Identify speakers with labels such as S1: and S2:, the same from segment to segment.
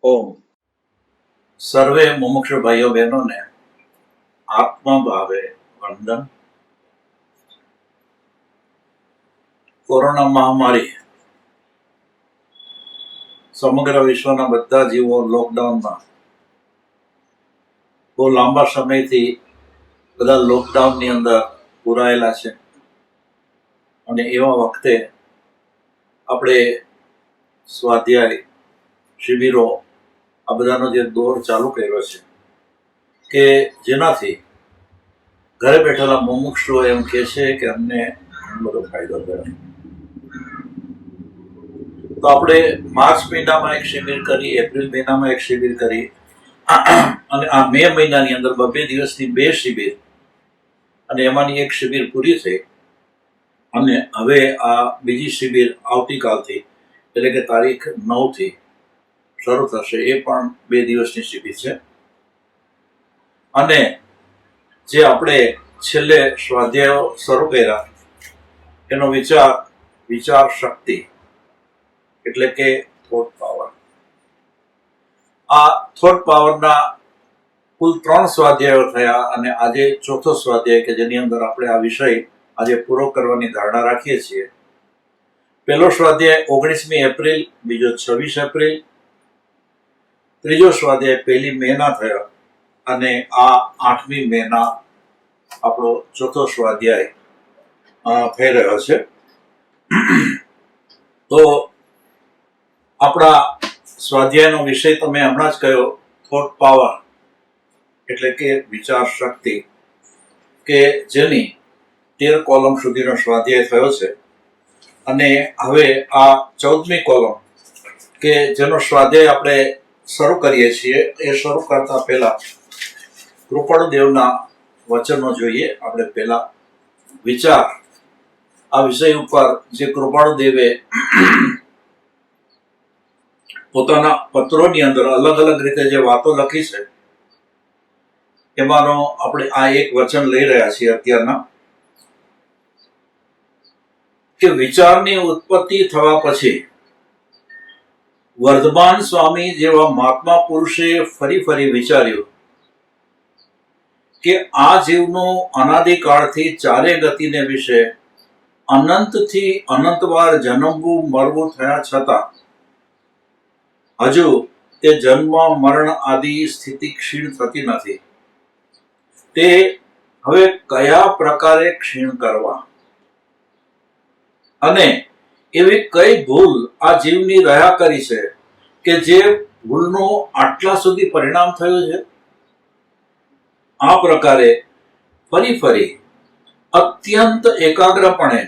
S1: ओम। सर्वे मुमुक्षु भाइयों बहनों ने आत्मा भावे वंदन। कोरोना महामारी समग्र विश्वना बधा जीवो लॉकडाउन में बहुत लांबा समय थी बधा लॉकडाउन नी अंदर पुरायेला छे अने एवा वखते आपणे स्वाध्याय शिबिरो आ बधानो जे दौर चालू कर्यो छे के जेनाथी घरे बैठेला मुमुक्षुओ एम कहे छे के अમને घणो बधो फायदो थयो। तो આપણે માર્ચ મહિનામાં એક શિબિર કરી, એપ્રિલ મહિનામાં એક શિબિર કરી અને આ મે મહિનાની અંદર 2 દિવસની 2 શિબિર અને એમાંની એક શિબિર પૂરી થઈ અને હવે આ બીજી શિબિર આવતીકાલથી એટલે કે તારીખ 9 થી શરૂ થશે। એ પણ 2 દિવસની શિબિર છે અને જે આપણે છેલ્લે સ્વાધ્યાયો શરૂ કર્યા એનો વિચાર શક્તિ એટલે કે થોટ પાવર। આ થોટ પાવરના કુલ 3 સ્વાધ્યાયો થયા અને આજે ચોથો સ્વાધ્યાય કે જેની અંદર આપણે આ વિષય આજે પૂરો કરવાની ધારણા રાખીએ છીએ। પહેલો સ્વાધ્યાય 19મી એપ્રિલ, બીજો 26 એપ્રિલ, ત્રીજો સ્વાધ્યાય 1લી મેના થયો અને આ 8મી મેના આપણો ચોથો સ્વાધ્યાય થઈ રહ્યો છે। તો આપણા સ્વાધ્યાયનો વિષય તમે હમણાં જ કહ્યો થોટ પાવર એટલે કે વિચાર શક્તિ કે જેની 13 કોલમ સુધીનો સ્વાધ્યાય થયો છે અને હવે આ 14મી કોલમ કે જેનો સ્વાધ્યાય આપણે શરૂ કરીએ છીએ એ શરૂ કરતા પહેલા કૃપાળુદેવના વચનો જોઈએ। આપણે પહેલા વિચાર આ વિષય ઉપર જે કૃપાળુદેવે પોતાના પત્રોની અંદર અલગ અલગ રીતે જે વાતો લખી છે એમાંનો આપણે આ એક વચન લઈ રહ્યા છીએ અત્યારના કે વિચારની ઉત્પત્તિ થવા પછી વર્ધમાન સ્વામી જેવા મહાત્મા પુરુષે ફરી ફરી વિચાર્યું કે આ જીવનું અનાદિકાળથી ચારે ગતિને વિશે અનંતથી અનંતવાર જન્મવું મરવું થયા છતાં હજુ તે જન્મ મરણ આદિ સ્થિતિ ક્ષીણ થતી નથી। તે હવે કયા પ્રકારે ક્ષીણ કરવા અને એવી કઈ ભૂલ આ જીવની રહ્યા કરી છે કે જે ભૂલનું આટલા સુધી પરિણામ થયું છે। આ પ્રકારે ફરી ફરી અત્યંત એકાગ્રપણે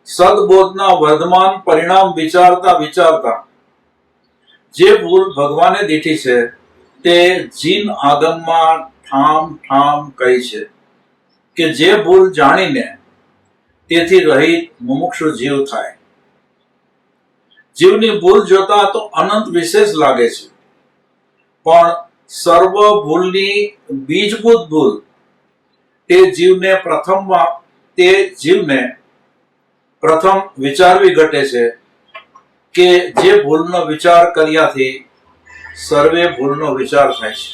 S1: સદબોધના વર્ધમાન પરિણામ વિચારતા વિચારતા જે ભૂલ ભગવાને દીઠી છે તે જીન આગમમાં ઠામ ઠામ કહી છે કે જે ભૂલ જાણીને તેથી રહિત મુમુક્ષુ જીવ થાય। જીવની ભૂલ જોતા તો અનંત વિશેષ લાગે છે પણ સર્વ ભૂલની બીજભૂત ભૂલ તે જીવને પ્રથમ વિચારવી ઘટે છે કે જે ભૂલનો વિચાર કર્યાથી સર્વે ભૂલનો વિચાર થાય છે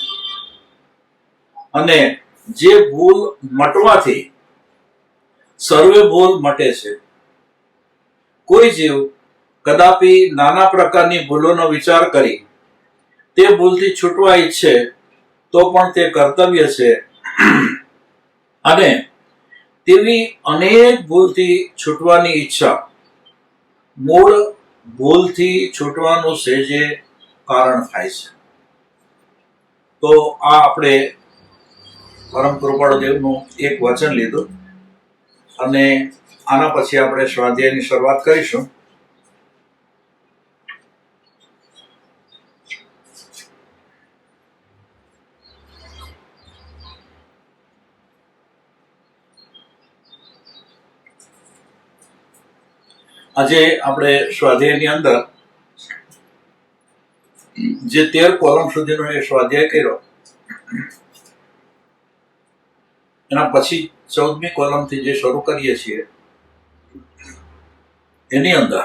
S1: અને જે ભૂલ મટવાથી સર્વે ભૂલ મટે છે। કોઈ જીવ કદાપી નાના પ્રકારની ભૂલોનો વિચાર કરી તે ભૂલથી છૂટવા ઈચ્છે તો પણ તે કર્તવ્ય છે અને તેવી અનેક ભૂલથી છૂટવાની ઈચ્છા મૂળ ભૂલથી છૂટવાનું સહેજે કારણ થાય છે। તો આ આપણે પરમ કૃપાળુદેવનું એક વચન લીધું અને આના પછી આપણે સ્વાધ્યાયની શરૂઆત કરીશું। આજે આપણે સ્વાધ્યાયની અંદર જે 13 કોલમ સુધીનો એ સ્વાધ્યાય કર્યો એના પછી 14મી કોલમથી જે શરૂ કરીએ છીએ એની અંદર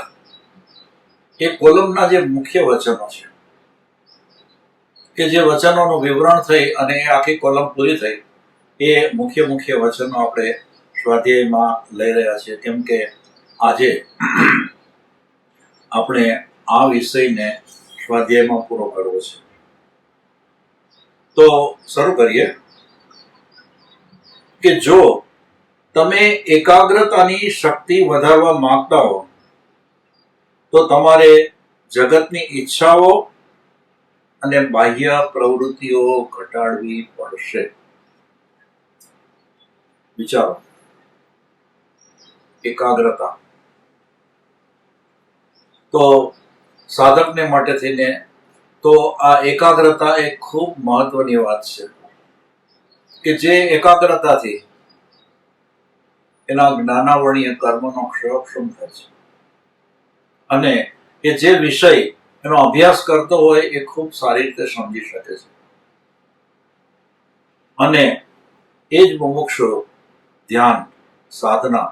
S1: એ કોલમના જે મુખ્ય વચનો છે કે જે વચનોનું વિવરણ થઈ અને એ આખી કોલમ પૂરી થઈ, એ મુખ્ય મુખ્ય વચનો આપણે સ્વાધ્યાયમાં લઈ રહ્યા છીએ, કેમ કે આજે આપણે આ વિષયને સ્વાધ્યાયમાં પૂરો કરવો છે. તો શરૂ કરીએ કે જો તમે એકાગ્રતાની શક્તિ વધારવા માંગતા હો તો તમારે જગતની ઈચ્છાઓ અને બાહ્ય પ્રવૃત્તિઓ ઘટાડવી પડશે. વિચારો, એકાગ્રતા તો સાધકને માટે થઈને તો આ એકાગ્રતા એક ખૂબ મહત્વની વાત છે કે જે એકાગ્રતાથી એના જ્ઞાનાવર્ણીય કર્મનો ક્ષયક્ષમ થાય છે અને એ જે વિષય એનો અભ્યાસ કરતો હોય એ ખૂબ સારી રીતે સમજી શકે છે. અને એ જ મુમુક્ષુ ધ્યાન સાધના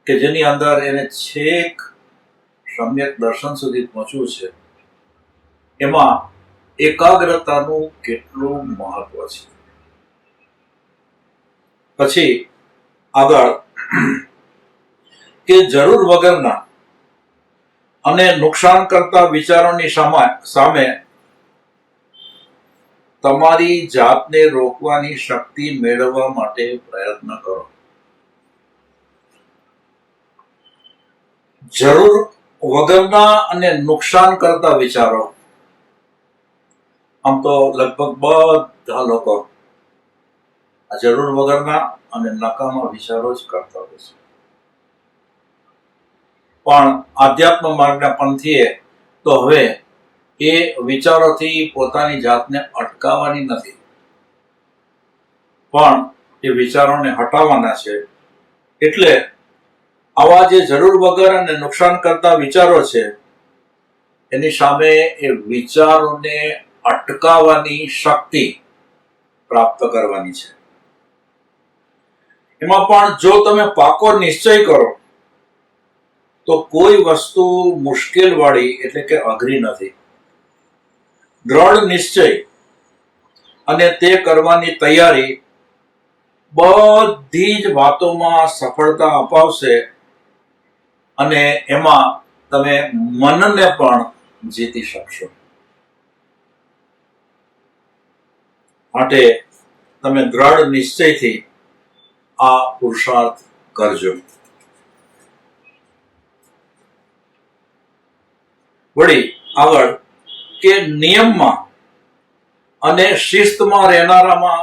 S1: કે જેની અંદર એને છેક સમ્યક દર્શન સુધી પહોંચવું છે, એમાં એકાગ્રતાનું કેટલું મહત્વ છે. પછી આગળ કે જરૂર વગરના અને નુકસાન કરતા વિચારોની સામે તમારી જાતને રોકવાની શક્તિ મેળવવા માટે પ્રયત્ન કરો. જરૂર વગરના અને નુકસાન કરતા વિચારો, આમ તો લગભગ બધા લોકો આ જરૂર વગરના અને નકામા વિચારો જ કરતા હોય છે. પણ આધ્યાત્મ માર્ગના પંથીએ તો હવે એ વિચારોથી પોતાની જાતને અટકાવવાની નથી, પણ એ વિચારોને હટાવવાના છે. એટલે આવા જે જરૂર વગર અને નુકસાન કરતા વિચારો છે એની સામે એ વિચારોને અટકાવવાની શક્તિ પ્રાપ્ત કરવાની છે. એમાં પણ જો તમે પાકો નિશ્ચય કરો તો કોઈ વસ્તુ મુશ્કેલ વાળી એટલે કે અઘરી નથી. દ્રઢ નિશ્ચય અને તે કરવાની તૈયારી બધી જ વાતોમાં સફળતા અપાવશે અને એમાં તમે મનને પણ જીતી શકશો. માટે તમે દ્રઢ નિશ્ચયથી આ પુરુષાર્થ કરજો. વળી આગળ કે નિયમમાં અને શિસ્તમાં રહેનારામાં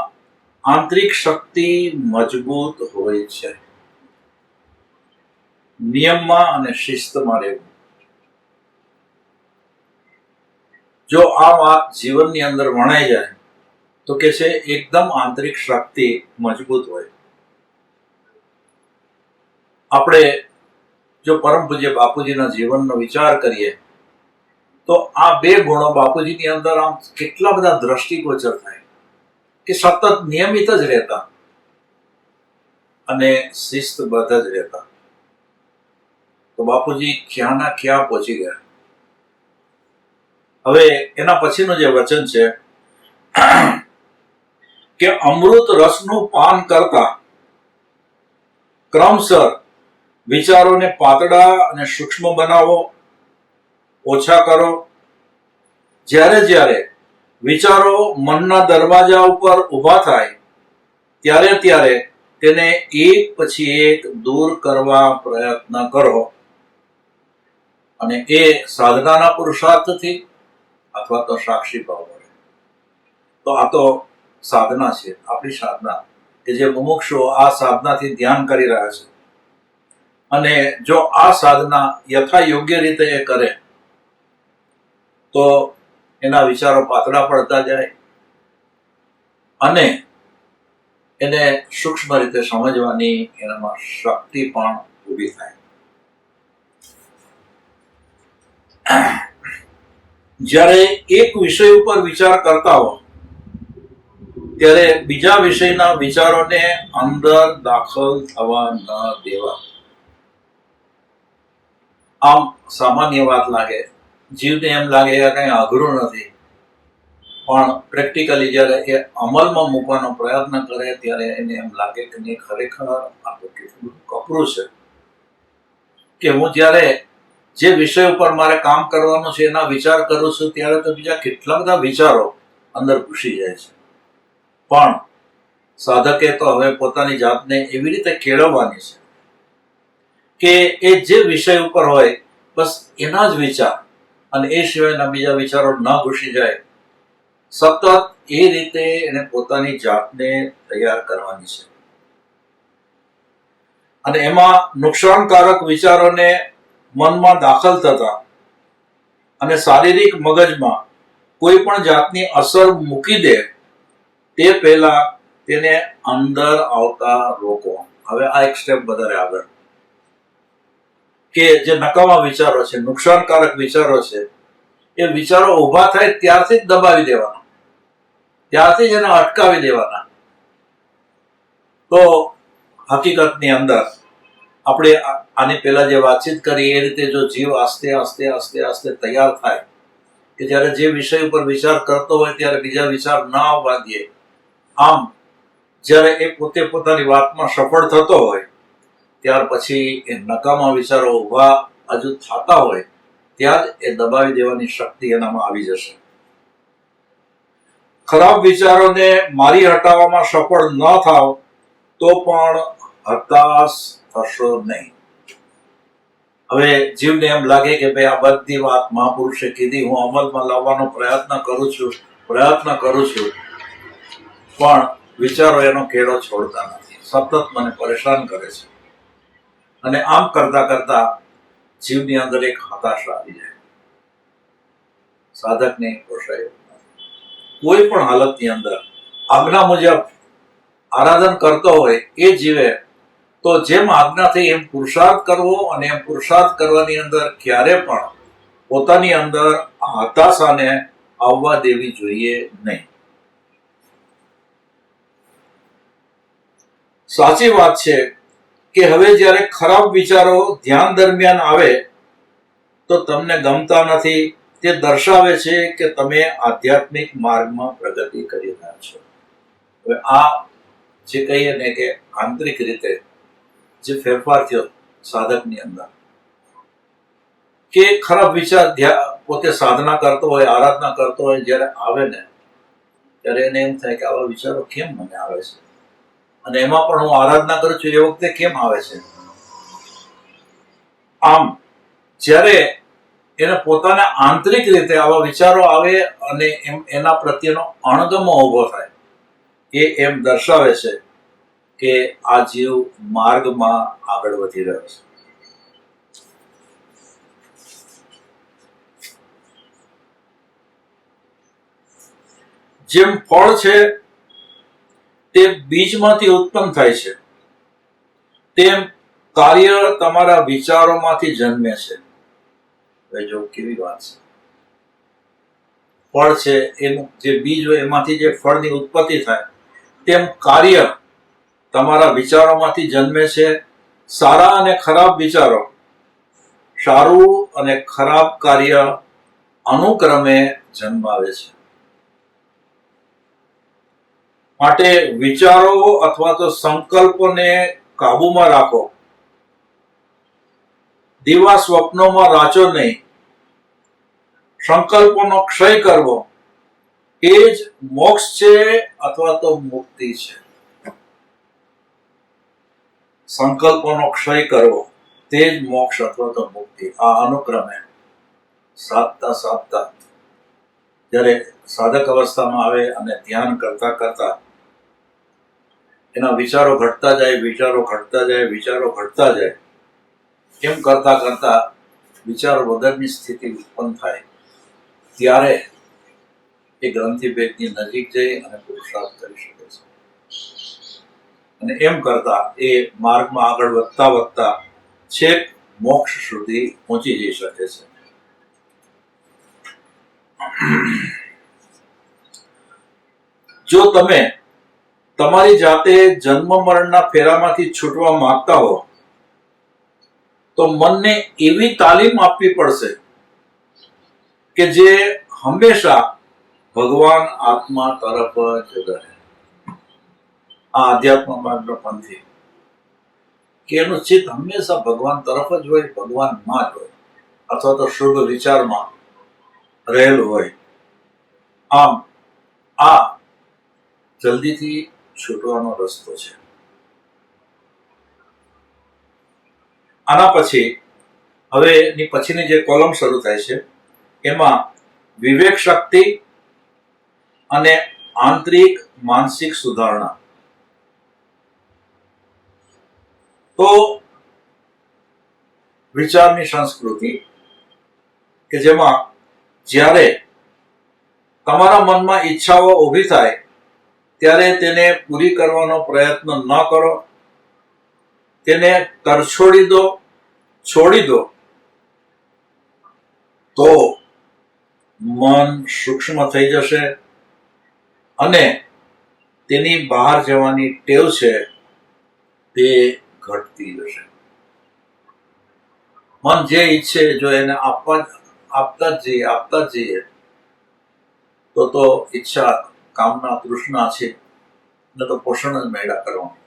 S1: આંતરિક શક્તિ મજબૂત હોય છે. નિયમમાં અને શિસ્તમાં રહેવું, જો આ વાત જીવનની અંદર વણાઈ જાય તો કે છે એકદમ આંતરિક શક્તિ મજબૂત હોય. આપણે જો પરમ પૂજ્ય બાપુજીના જીવનનો વિચાર કરીએ તો આ બે ગુણો બાપુજીની અંદર આમ કેટલા બધા દ્રષ્ટિગોચર થાય કે સતત નિયમિત જ રહેતા અને શિસ્તબદ્ધ જ રહેતા. તો બાપુજી ક્યાંના ક્યાં પહોંચી ગયા. હવે એના પછીનું જે વચન છે કે અમૃત રસનું પાન કરતા ક્રમશર વિચારોને પાતળા અને સૂક્ષ્મ બનાવો, ઓછા કરો. જ્યારે જ્યારે વિચારો મનના દરવાજા ઉપર ઊભા થાય ત્યારે ત્યારે તેને એક પછી એક દૂર કરવા પ્રયત્ન કરો. અને એ સાધનાના પુરુષાર્થથી અથવા તો સાક્ષી ભાવ વડે. તો આ તો સાધના છે, આપણી સાધના, કે જે મુમુક્ષુઓ આ સાધનાથી ધ્યાન કરી રહ્યા છે. અને જો આ સાધના યથા યોગ્ય રીતે એ કરે તો એના વિચારો પાતળા પડતા જાય અને એને સૂક્ષ્મ રીતે સમજવાની એનામાં શક્તિ પણ ઊભી થાય. જ્યારે એક વિષય ઉપર વિચાર કરતા હો ત્યારે બીજા વિષયના વિચારોને અંદર દાખલ થવા ન દેવા. આમ સામાન્ય વાત લાગે, જીવને એમ લાગે કે કઈ અઘરું નથી, પણ પ્રેક્ટિકલી જ્યારે એ અમલમાં મૂકવાનો પ્રયત્ન કરે ત્યારે એને એમ લાગે કે નહીં, ખરેખર આ તો કેટલું કપરું છે કે હું જ્યારે જે વિષય ઉપર મારે કામ કરવાનું છે એના વિચાર કરું છું ત્યારે તો બીજા કેટલા બધા વિચારો અંદર ઘૂસી જાય છે. પણ સાધકે તો હવે પોતાની જાતને એવી રીતે કેળવવાની છે કે એ જે વિષય ઉપર હોય બસ એના જ વિચાર અને એ સિવાયના બીજા વિચારો ન ઘૂસી જાય. સતત એ રીતે એને પોતાની જાતને તૈયાર કરવાની છે. અને એમાં નુકસાનકારક વિચારોને મનમાં દાખલ થતા અને શારીરિક મગજમાં કોઈ પણ જાતની અસર મૂકી દે તે પહેલા તેને અંદર આવતા રોકો. હવે આ એક સ્ટેપ વધારે આગળ, કે જે નકામા વિચારો છે, નુકસાનકારક વિચારો છે, એ વિચારો ઉભા થાય ત્યારથી જ દબાવી દેવાના, ત્યારથી જ એને અટકાવી દેવાના. તો હકીકતની અંદર આપણે આની પહેલા જે વાતચીત કરી એ રીતે જો જીવ આસ્તે આસ્તે આસ્તે આસ્તે તૈયાર થાય કે જ્યારે જે વિષય ઉપર વિચાર કરતો હોય ત્યારે બીજા વિચાર ન આવવા દે, આમ જ્યારે એ પોતે પોતાની વાતમાં સફળ થતો હોય ત્યાર પછી એ નકામા વિચારો ઉભા હજુ થતા હોય ત્યાં જ એ દબાવી દેવાની શક્તિ એનામાં આવી જશે. ખરાબ વિચારોને મારી હટાવવામાં સફળ ન થાવ તો પણ હતાશ થશો નહીં. હવે જીવને એમ લાગે કે ભાઈ આ બધી વાત મહાપુરુષે કીધી, હું અમલમાં લાવવાનો પ્રયત્ન કરું છું, પણ વિચારો એનો કેળો છોડતા નથી, સતત મને પરેશાન કરે છે. અને આમ કરતા કરતા જીવની અંદર એક હતાશા આવી જાય. સાધકને પોષાય કોઈ પણ હાલતની અંદર આજ્ઞા મુજબ આરાધન કરતો હોય એ જીવે તો જેમ આજ્ઞા થઈ એમ પુરુષાર્થ કરવો, અને એમ પુરુષાર્થ કરવાની અંદર ક્યારે પણ પોતાની અંદર હતાશાને આવવા દેવી જોઈએ નહીં. સાચી વાત છે કે હવે જ્યારે ખરાબ વિચારો ધ્યાન દરમિયાન આવે તો તમને ગમતા નથી, તે દર્શાવે છે કે તમે આધ્યાત્મિક માર્ગમાં પ્રગતિ કરી રહ્યા છો. હવે આ જે કહીએ ને કે આંતરિક રીતે જે ફેરફાર થયો સાધકની અંદર, કે ખરાબ વિચાર પોતે સાધના કરતો હોય, આરાધના કરતો હોય, જ્યારે આવે ને ત્યારે એને એમ થાય કે આવા વિચારો કેમ મને આવે છે, અને એમાં પણ હું આરાધના કરું છું એ વખતે કેમ આવે છે. આમ જ્યારે એને પોતાના આંતરિક રીતે આવા વિચારો આવે અને એના પ્રત્યેનો અણગમો ઉભો થાય, એ એમ દર્શાવે છે કે આ જીવ માર્ગમાં આગળ વધી રહ્યો છે. જેમ ફળ છે તે બીજમાંથી ઉત્પન્ન થાય છે, તેમ કાર્ય તમારા વિચારોમાંથી જન્મે છે. જો કેવી વાત છે, ફળ છે એનું જે બીજ હોય એમાંથી જે ફળની ઉત્પત્તિ થાય, તેમ કાર્ય તમારા વિચારોમાંથી જન્મે છે. સારા અને ખરાબ વિચારો, સારું અને ખરાબ કાર્ય અનુક્રમે જન્માવે છે. માટે વિચારો અથવા તો સંકલ્પોને કાબુમાં રાખો, દીવા સ્વપ્નોમાં રાચો નહીં. સંકલ્પોનો ક્ષય કરવો એ જ મોક્ષ છે અથવા તો મુક્તિ છે. સંકલ્પોનો ક્ષય કરવો તે જ મોક્ષ અથવા તો મુક્તિ. આ અનુક્રમે સાધતા સાધતા જ્યારે સાધક અવસ્થામાં આવે અને ધ્યાન કરતા કરતા એના વિચારો ઘટતા જાય, એમ કરતા કરતા વિચાર વગરની સ્થિતિ ઉત્પન્ન થાય ત્યારે એ ગ્રંથિ ભેદની નજીક જઈ અને પુરુષાર્થ કરી શકે છે. અને એમ કરતા એ માર્ગમાં આગળ વધતા છેક મોક્ષ સુધી પહોંચી જઈ શકે છે. જો તમે તમારી જાતે જન્મ મરણના ફેરામાંથી છૂટવા માંગતા હો તો મનને એવી તાલીમ આપવી પડશે કે જે હંમેશા ભગવાન આત્મા તરફ જ રહે. આ આધ્યાત્મ માર્ગનો પંથી કે એનું ચિત્ત હંમેશા ભગવાન તરફ જ હોય, ભગવાનમાં જ હોય, અથવા તો શુભ વિચારમાં રહેલું હોય. આમ આ જલ્દીથી છૂટવાનો રસ્તો છે. આના પછી હવે એની પછીની જે કોલમ શરૂ થાય છે એમાં વિવેક શક્તિ અને આંતરિક માનસિક સુધારણા. તો વિચારની સંસ્કૃતિ કે જેમાં જ્યારે તમારા મનમાં ઈચ્છાઓ ઊભી થાય ત્યારે તેને પૂરી કરવાનો પ્રયત્ન ન કરો, તેને તરછોડી દો, છોડી દો, તો મન સૂક્ષ્મ થઈ જશે અને તેની બહાર જવાની ટેવ છે તે ઘટતી જશે. મન જે ઈચ્છે જો એને આપતા જ જઈએ તો ઈચ્છા, કામના, તૃષ્ણા છે ને તો પોષણ જ મેળા કરવાનું.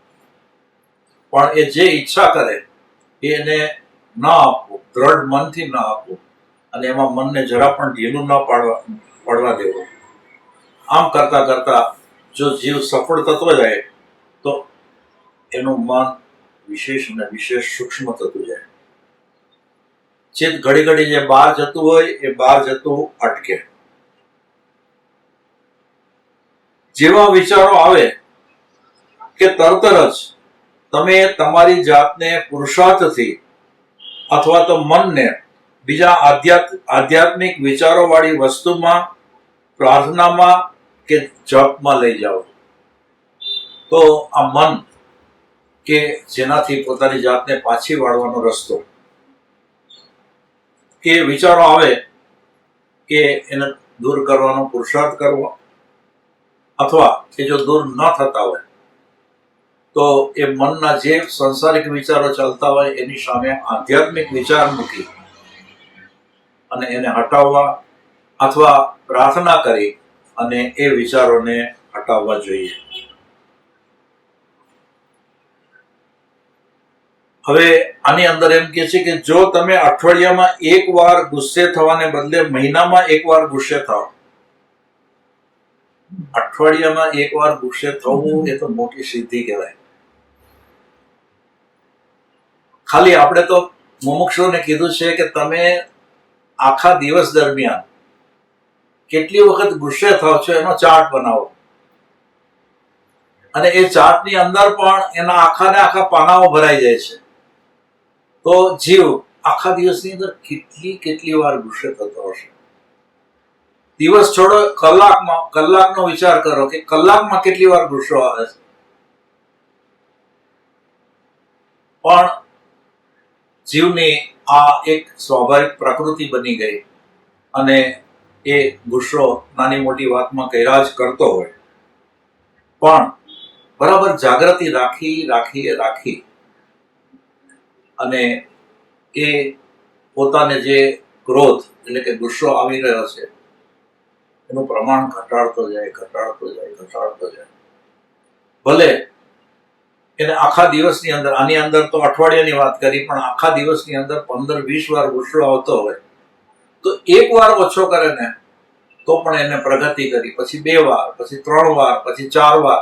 S1: પણ એ જે ઈચ્છા કરે એને ન આપવું, દ્રઢ મનથી ન આપવું અને એમાં મનને જરા પણ ઢીલું ન પડવા દેવું. આમ કરતા કરતા જો જીવ સફળ થતો જાય તો એનું મન વિશેષ અને વિશેષ સૂક્ષ્મ થતું જાય. ચિત્ત ઘડી ઘડી જે બહાર જતું હોય એ બહાર જતું અટકે. જેવા વિચારો આવે કે તરત જ તમે તમારી જાતને પુરુષાર્થથી અથવા તો મનને બીજા આધ્યાત્મિક વિચારો વાળી વસ્તુમાં, પ્રાર્થનામાં કે જપમાં લઈ જાઓ તો આ મન કે જેનાથી પોતાની જાતને પાછી વાળવાનો રસ્તો, કે વિચારો આવે કે એને દૂર કરવાનો પુરુષાર્થ કરવો, અથવા કે જો દૂર ન થતા હોય તો એ મનના જે સંસારિક વિચારો ચાલતા હોય એની સામે આધ્યાત્મિક વિચાર મૂકી અને એને હટાવવા અથવા પ્રાર્થના કરી અને એ વિચારોને હટાવવા જોઈએ. હવે આની અંદર એમ કે છે કે જો તમે અઠવાડિયામાં એક વાર ગુસ્સે થવાને બદલે મહિનામાં એક વાર ગુસ્સે થાઓ. અઠવાડિયામાં એક વાર ગુસ્સે થવું એ તો મોટી સિદ્ધિ કહેવાય. ખાલી આપણે તો મુમુક્ષુઓને કીધું છે કે તમે આખા દિવસ દરમિયાન કેટલી વખત ગુસ્સે થાવ છો એનો ચાર્ટ બનાવો અને એ ચાર્ટની અંદર પણ એના આખા પાનાઓ ભરાઈ જાય છે. તો જીવ આખા દિવસની અંદર કેટલી વાર ગુસ્સે થતો હશે. દિવસ છોડો, કલાકનો વિચાર કરો કે કલાકમાં કેટલી વાર ગુસ્સો આવે છે. પણ જીવની આ એક સ્વાભાવિક પ્રકૃતિ બની ગઈ અને એ ગુસ્સો નાની મોટી વાતમાં કર્યા જ કરતો હોય. પણ બરાબર જાગૃતિ રાખી અને એ પોતાને જે ક્રોધ એટલે કે ગુસ્સો આવી રહ્યો છે એનું પ્રમાણ ઘટાડતો જાય. ભલે એને આખા દિવસની અંદર, આની અંદર તો અઠવાડિયાની વાત કરી, પણ આખા દિવસની અંદર 15-20 વાર ગુસ્સો આવતો હોય તો એક વાર ઓછો કરે ને તો પણ એને પ્રગતિ કરી, પછી 2 વાર, પછી 3 વાર, પછી 4 વાર,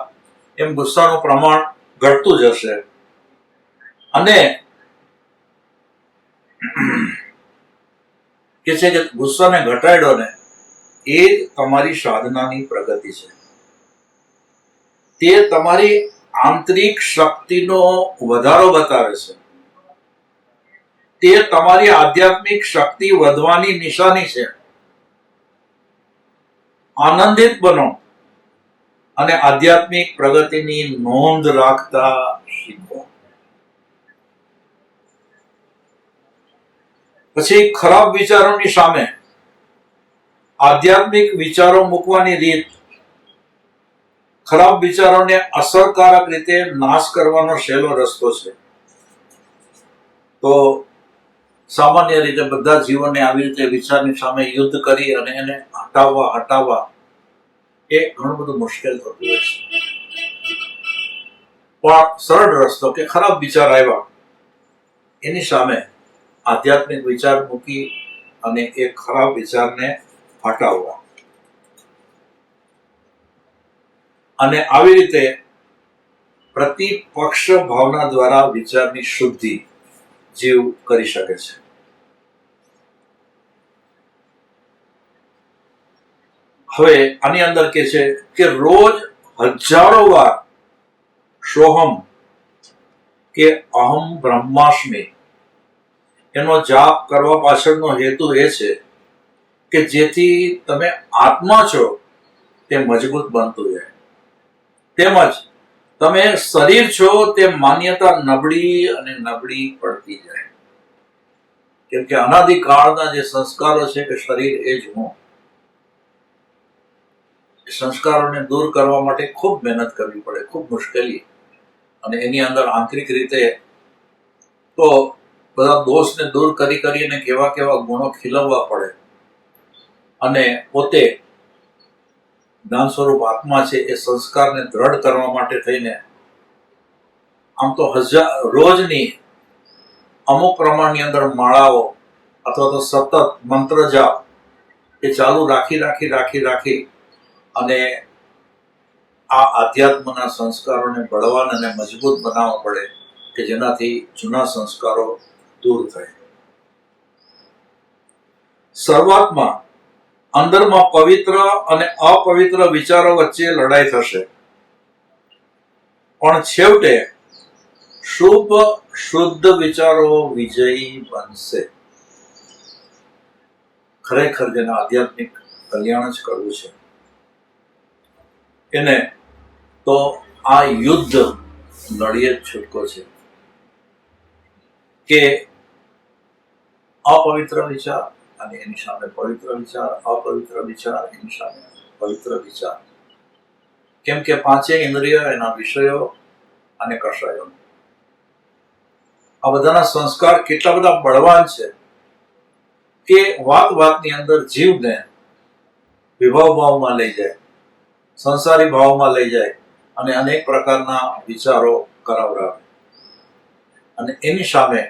S1: એમ ગુસ્સાનું પ્રમાણ ઘટતું જશે. અને કે છે કે ગુસ્સાને ઘટાડ્યો ને એ તમારી સાધનાની પ્રગતિ છે. તે તમારી આંતરિક શક્તિનો વધારો બતાવે છે. તે તમારી આધ્યાત્મિક શક્તિ વધવાની નિશાની છે. આનંદિત બનો અને આધ્યાત્મિક પ્રગતિની નોંધ રાખતા શીખો. પછી ખરાબ વિચારોની સામે આધ્યાત્મિક વિચારો મૂકવાની રીત. ખરાબ વિચારોને અસરકારક રીતે નાશ કરવાનો સહેલો રસ્તો છે. તો સામાન્ય રીતે બધા જીવોને આવી રીતે વિચારની સામે યુદ્ધ કરી અને એને હટાવવા એ ઘણું બધું મુશ્કેલ થતું હોય છે. પણ સરળ રસ્તો કે ખરાબ વિચાર આવ્યા એની સામે આધ્યાત્મિક વિચાર મૂકી અને એ ખરાબ વિચારને હટાવવા, અને આવી રીતે પ્રતિપક્ષ ભાવના દ્વારા વિચારની શુદ્ધિ જીવ કરી શકે છે. હવે આની અંદર કે છે કે રોજ હજારો વાર સોહમ કે અહમ બ્રહ્માસ્મિ એનો જાપ કરવા પાછળનો હેતુ એ છે કે જેથી તમે આત્મા છો તે મજબૂત બનતું જાય, તેમજ તમે શરીર છો તે માન્યતા નબળી અને નબળી પડતી જાય. કેમ કે અનાદિકાળના જે સંસ્કારો છે કે શરીર એ જ હું, સંસ્કારોને દૂર કરવા માટે ખૂબ મહેનત કરવી પડે, ખૂબ મુશ્કેલી, અને એની અંદર આંતરિક રીતે તો બધા દોષને દૂર કરીને કેવા કેવા ગુણો ખીલવવા પડે, અને પોતે જ્ઞાન સ્વરૂપ આત્મા છે એ સંસ્કારને દ્રઢ કરવા માટે થઈને આમ તો રોજની અમુક પ્રમાણની અંદર માળાઓ અથવા તો સતત મંત્ર જાપ એ ચાલુ રાખી અને આ આધ્યાત્મના સંસ્કારોને બળવાન અને મજબૂત બનાવવા પડે કે જેનાથી જૂના સંસ્કારો દૂર થાય. શરૂઆતમાં અંદરમાં પવિત્ર અને અપવિત્ર વિચારો વચ્ચે લડાઈ થશે, પણ છેવટે શુભ શુદ્ધ વિચારો વિજયી બનશે. ખરેખર જેને આધ્યાત્મિક કલ્યાણ જ કરવું છે એને તો આ યુદ્ધ લડીએ જ છૂટકો છે કે અપવિત્ર વિચાર અને એની સામે પવિત્ર વિચાર, અપવિત્ર વિચાર એની સામે પવિત્ર વિચાર. કેમ કે પાંચેય ઇન્દ્રિય, એના વિષયો અને કષાયો, આ બધાના સંસ્કાર કેટલા બધા બળવાન છે કે વાતની અંદર જીવને વિભાવ ભાવમાં લઈ જાય, સંસારી ભાવમાં લઈ જાય અને અનેક પ્રકારના વિચારો કરાવડાવે. અને એની સામે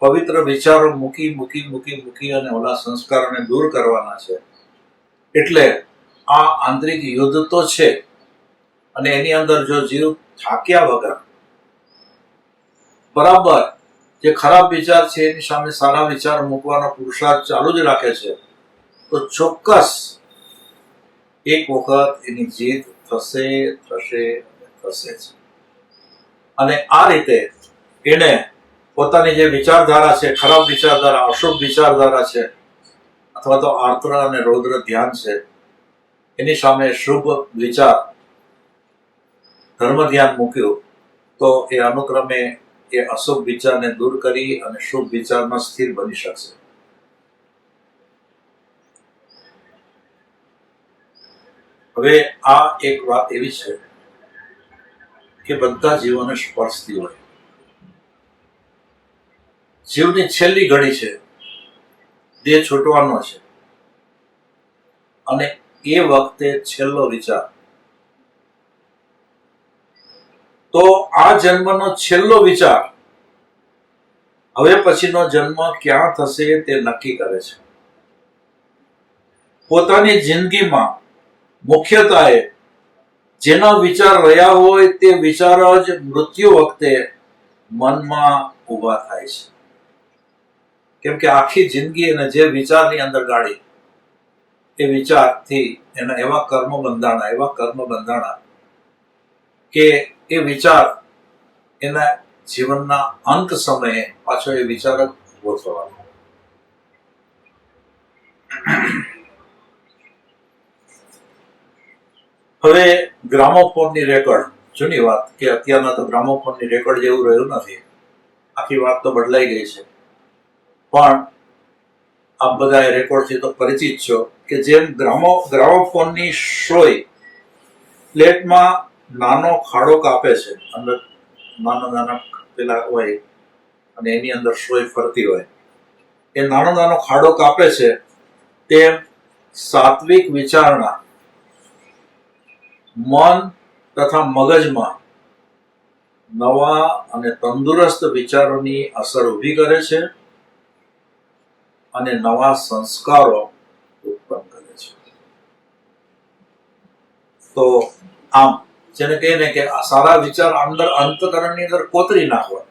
S1: પવિત્ર વિચારો મૂકી અને ઓલા સંસ્કારોને દૂર કરવાના છે. એટલે આ આંતરિક યુદ્ધ તો છે, અને એની અંદર જો જીવ થાક્યા વગર બરાબર જે ખરાબ વિચાર છે એની સામે સારા વિચાર મૂકવાનો પુરુષાર્થ ચાલુ જ રાખે છે તો ચોક્કસ એક વખત એની જીત થશે જ. અને આ રીતે એને પોતાની જે વિચારધારા છે, ખરાબ વિચારધારા, અશુભ વિચારધારા છે, અથવા તો આર્ત્ર અને રૌદ્ર ધ્યાન છે, એની સામે શુભ વિચાર ધર્મ ધ્યાન મૂક્યું તો એ અનુક્રમે એ અશુભ વિચારને દૂર કરી અને શુભ વિચારમાં સ્થિર બની શકશે. હવે આ એક વાત એવી છે કે બધા જીવોને સ્પર્શતી હોય. જીવની છેલ્લી ઘડી છે, દેહ છૂટવાનો છે, અને એ વખતે છેલ્લો વિચાર, તો આ જન્મનો છેલ્લો વિચાર હવે પછીનો જન્મ ક્યાં થશે તે નક્કી કરે છે. પોતાની જિંદગીમાં મુખ્યત્વે જેના વિચાર રહ્યા હોય તે વિચાર જ મૃત્યુ વખતે મનમાં ઊભા થાય છે. કેમ કે આખી જિંદગી એને જે વિચારની અંદર ગાળી, એ વિચારથી એના એવા કર્મ બંધાણા કે એ વિચાર એના જીવનના અંત સમયે પાછો એ વિચાર જ ઉભો થવાનો. હવે ગ્રામોફોનની રેકોર્ડ, જૂની વાત કે અત્યારના તો ગ્રામોફોનની રેકોર્ડ જેવું રહ્યું નથી, આખી વાત તો બદલાઈ ગઈ છે. પણ આપ બધા રેકોર્ડથી તો પરિચિત છો કે જેમ ગ્રામોફોનની સોય પ્લેટમાં નાનો ખાડો કાપે છે, અંદર નાના પેલા હોય અને એની અંદર સોય ફરતી હોય, એ નાનો ખાડો કાપે છે, તેમ સાત્વિક વિચારણા મન તથા મગજમાં નવા અને તંદુરસ્ત વિચારોની અસર ઊભી કરે છે અને નવા સંસ્કારો ઉત્પન્ન કરે છે. તો આમ જેને કહે ને કે આ સારા વિચાર અંદર અંતકરણની અંદર કોતરી નાખવા,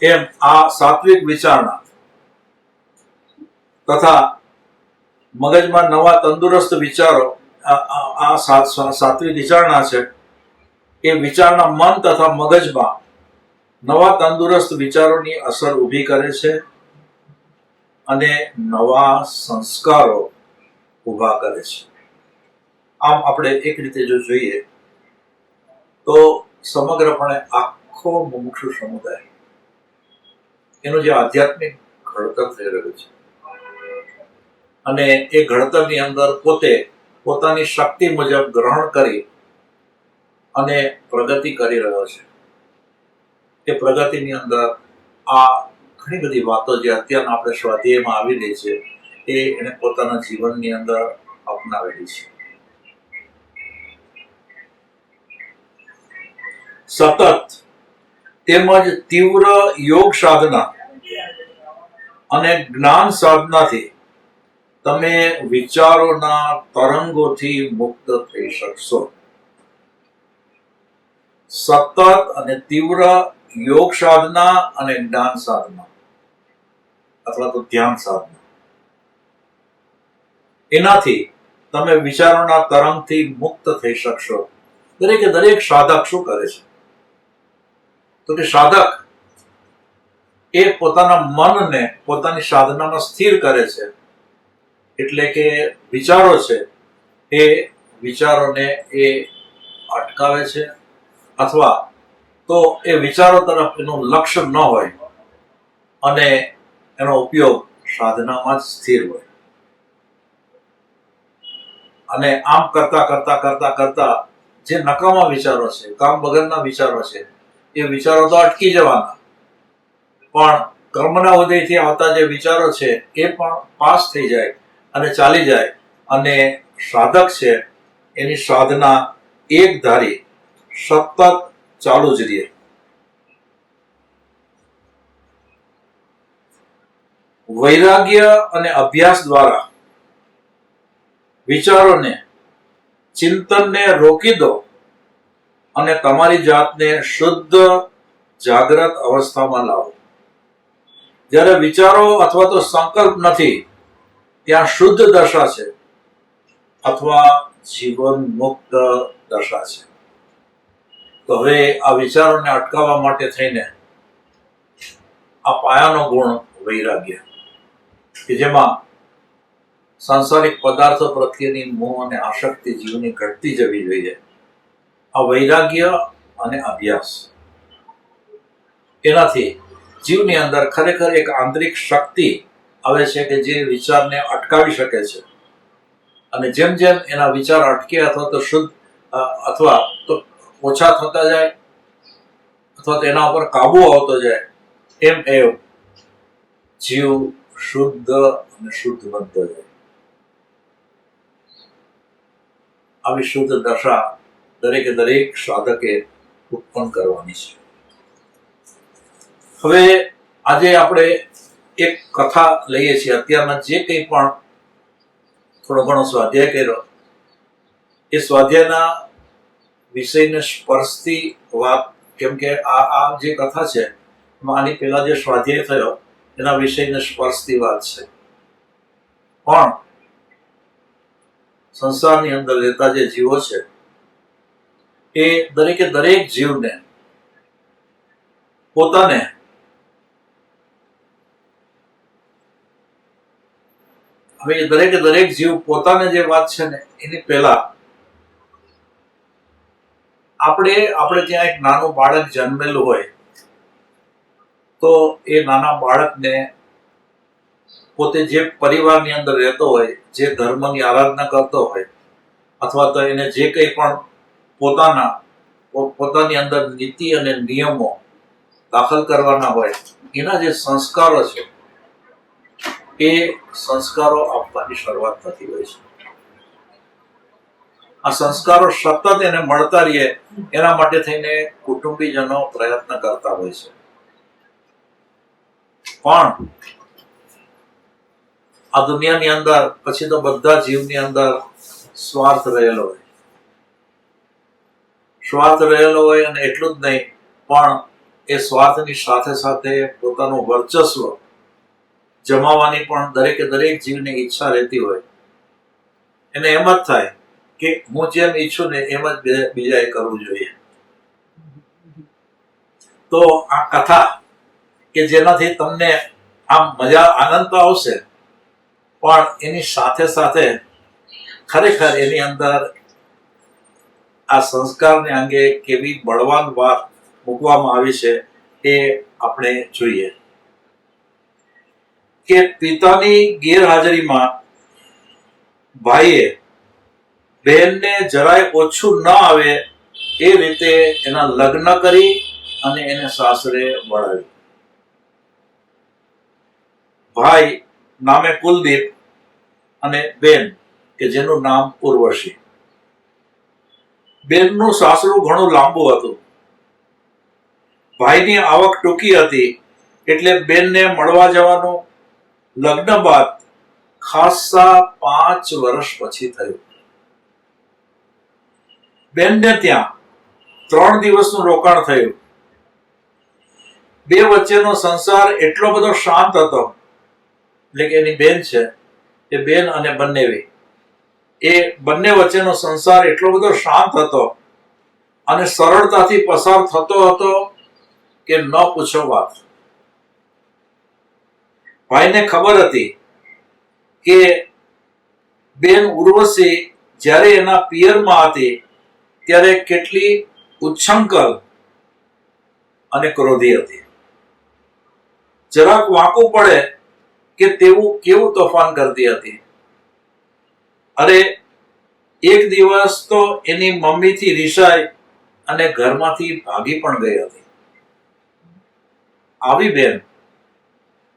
S1: એમ આ સાત્વિક વિચારણા તથા મગજમાં નવા તંદુરસ્ત વિચારો, આ સાત્વિક વિચારણા છે. એ વિચારના મન તથા મગજમાં નવા તંદુરસ્ત વિચારોની અસર ઊભી કરે છે અને નવા સંસ્કારો ઊભા કરે છે. આમ આપણે એક રીતે જો જોઈએ તો સમગ્રપણે આખો મુમુક્ષુ સમુદાય એનું જે આધ્યાત્મિક ઘડતર થઈ રહ્યું છે અને એ ઘડતરની અંદર પોતે પોતાની શક્તિ મુજબ ગ્રહણ કરી અને પ્રગતિ કરી રહ્યો છે. એ પ્રગતિની અંદર આ ઘણી બધી વાતો જે અત્યારના આપણે સ્વાધ્યાયમાં આવી રહી છે એ એને પોતાના જીવનની અંદર અપનાવેલી છે. સતત તેમજ તીવ્ર યોગ સાધના અને જ્ઞાન સાધનાથી તમે વિચારોના તરંગોથી મુક્ત થઈ શકશો. સતત અને તીવ્ર યોગ સાધના અને જ્ઞાન સાધના અથવા તો ધ્યાન સાધના, એનાથી તમે વિચારોના તરંગથી મુક્ત થઈ શકશો. દરેક સાધક શું કરે છે તો કે સાધક એ પોતાના મનને પોતાની સાધનામાં સ્થિર કરે છે. એટલે કે વિચારો છે એ વિચારોને એ અટકાવે છે, અથવા તો એ વિચારો તરફ એનું લક્ષ્ય ન હોય અને એનો ઉપયોગ સાધનામાં જ સ્થિર હોય. અને આમ કરતા કરતા કરતા કરતા જે નકામા વિચારો છે, કામ વગરના વિચારો છે, એ વિચારો તો અટકી જવાના, પણ કર્મના ઉદયથી આવતા જે વિચારો છે એ પણ પાસ થઈ જાય અને ચાલી જાય, અને સાધક છે એની સાધના એક ધારી સતત ચાલુ જ રહે. વૈરાગ્ય અને અભ્યાસ દ્વારા વિચારોને, ચિંતનને રોકી દો અને તમારી જાતને શુદ્ધ જાગ્રત અવસ્થામાં લાવો. જ્યારે વિચારો અથવા તો સંકલ્પ નથી ત્યાં શુદ્ધ દશા છે અથવા જીવન મુક્ત દશા છે. તો હવે આ વિચારોને અટકાવવા માટે થઈને આ પાયાનો ગુણ વૈરાગ્ય, કે જેમાં સાંસારિક પદાર્થો પ્રત્યેની મોહ અને આસક્તિ જીવની ઘટતી જવી જોઈએ. આ વૈરાગ્ય અને અભ્યાસ, એનાથી જીવની અંદર ખરેખર એક આંતરિક શક્તિ આવે છે કે જે વિચારને અટકાવી શકે છે. અને જેમ જેમ એના વિચાર અટકે અથવા તો શુદ્ધ અથવા તો ઓછા થતા જાય અથવા તો એના ઉપર કાબુ આવતો જાય, એમ જીવ શુદ્ધ અને શુદ્ધ બનતો જાય. આવી શુદ્ધ દશા દરેક સાધકે ઉત્પન્ન કરવાની છે. હવે આજે આપણે એક કથા લઈએ છીએ. અત્યારના જે કંઈ પણ થોડો ઘણો સ્વાધ્યાય કર્યો એ સ્વાધ્યાયના વિષયને સ્પર્શતી વાત, કેમ કે આ જે કથા છે એમાં આની પહેલા જે સ્વાધ્યાય થયો એના વિષયને સ્પર્શતી વાત છે. પણ સંસારની અંદર રહેતા જે જીવો છે એ દરેક જીવને પોતાને હવે દરેક જીવ પોતાને જે વાત છે ને એની પહેલા આપણે ત્યાં એક નાનું બાળક જન્મેલું હોય તો એ નાના બાળકને પોતે જે પરિવારની અંદર રહેતો હોય, જે ધર્મની આરાધના કરતો હોય, અથવા તો એને જે કંઈ પણ પોતાની અંદર નીતિ અને નિયમો દાખલ કરવાના હોય, એના જે સંસ્કારો છે એ સંસ્કારો આપવાની શરૂઆત થતી હોય છે. આ સંસ્કારો સતત એને મળતા રહીએ એના માટે થઈને કુટુંબીજનો પ્રયત્ન કરતા હોય છે. પણ આ દુનિયાની અંદર પછી તો બધા જીવની અંદર સ્વાર્થ રહેલો હોય. સ્વાર્થ રહેલો હોય અને એટલું જ નહીં, પણ એ સ્વાર્થની સાથે સાથે પોતાનું વર્ચસ્વ જમાવવાની પણ દરેકે દરેક જીવની ઈચ્છા રહેતી હોય. એને એમ જ થાય કે હું જેમ ઈચ્છું ને એમ જ બીજાએ કરવું જોઈએ. તો આ કથા કે જેનાથી તમને આમ મજા આનંદ તો આવશે, પણ એની સાથે સાથે ખરેખર એની અંદર આ સંસ્કારને અંગે કેવી બળવાન વાત મૂકવામાં આવી છે એ આપણે જોઈએ. કે પિતાની ગેરહાજરીમાં ભાઈએ બહેનને જરાય ઓછું ન આવે એ રીતે એના લગ્ન કરી અને એને સાસરે વળાવી. ભાઈ નામે કુલદીપ અને બેન કે જેનું નામ ઉર્વશી. બેનનું સાસરું ઘણું લાંબુ હતું. ભાઈની આવક ટૂંકી હતી એટલે બેનને મળવા જવાનું લગ્ન બાદ ખાસા 5 વર્ષ પછી થયું. બેનને ત્યાં 3 દિવસનું રોકાણ થયું. બે વચ્ચેનો સંસાર એટલો બધો શાંત હતો, એટલે કે એની બેન છે એ બેન અને બંનેવી, એ બંને વચ્ચેનો સંસાર એટલો બધો શાંત હતો અને સરળતાથી પસાર થતો હતો કે ન પૂછો વાત. ભાઈને ખબર હતી કે બેન ઉર્વશી જ્યારે એના પિયરમાં હતી ત્યારે કેટલી ઉચ્છંકલ અને ક્રોધી હતી. જરાક વાંકું પડે કે તેવું કેવું તોફાન કરતી હતી. અરે એક દિવસ તો એની મમ્મીથી રિસાઈ અને ઘરમાંથી ભાગી પણ ગઈ હતી. આવી બેન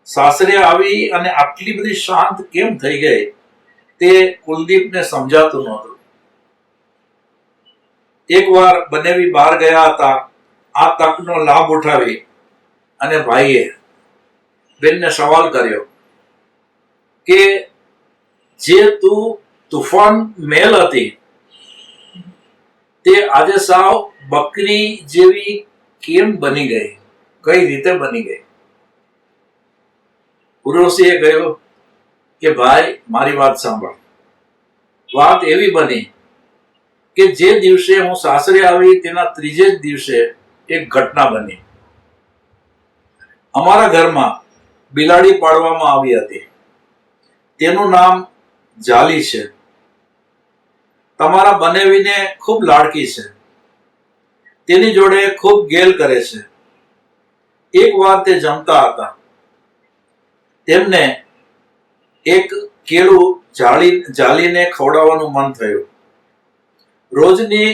S1: સાસરે આવી અને આટલી બધી શાંત કેમ થઈ ગઈ તે કુલદીપને સમજાતું નહોતું. એકવાર બંનેવી બહાર ગયા હતા. આ તકનો લાભ ઉઠાવી અને ભાઈએ બેનને સવાલ કર્યો કે જે તું તુફાન મેલ હતી તે આજે સાવ બકરી જેવી કેમ બની ગઈ? કઈ રીતે બની ગઈ? ઉર્વશીએ કહ્યું કે ભાઈ મારી વાત સાંભળ. વાત એવી બની કે જે દિવસે હું સાસરે આવી તેના ત્રીજે જ દિવસે એક ઘટના બની. અમારા ઘરમાં બિલાડી પાળવામાં આવી હતી. તેનું નામ જાલી છે. તમારા બનેવીને ખૂબ લાડકી છે. તેની જોડે ખૂબ ગેલ કરે છે. એક વાર તે જમતા હતા. તેમને એક કેળું જાલીને ખવડાવવાનું મન થયું. રોજની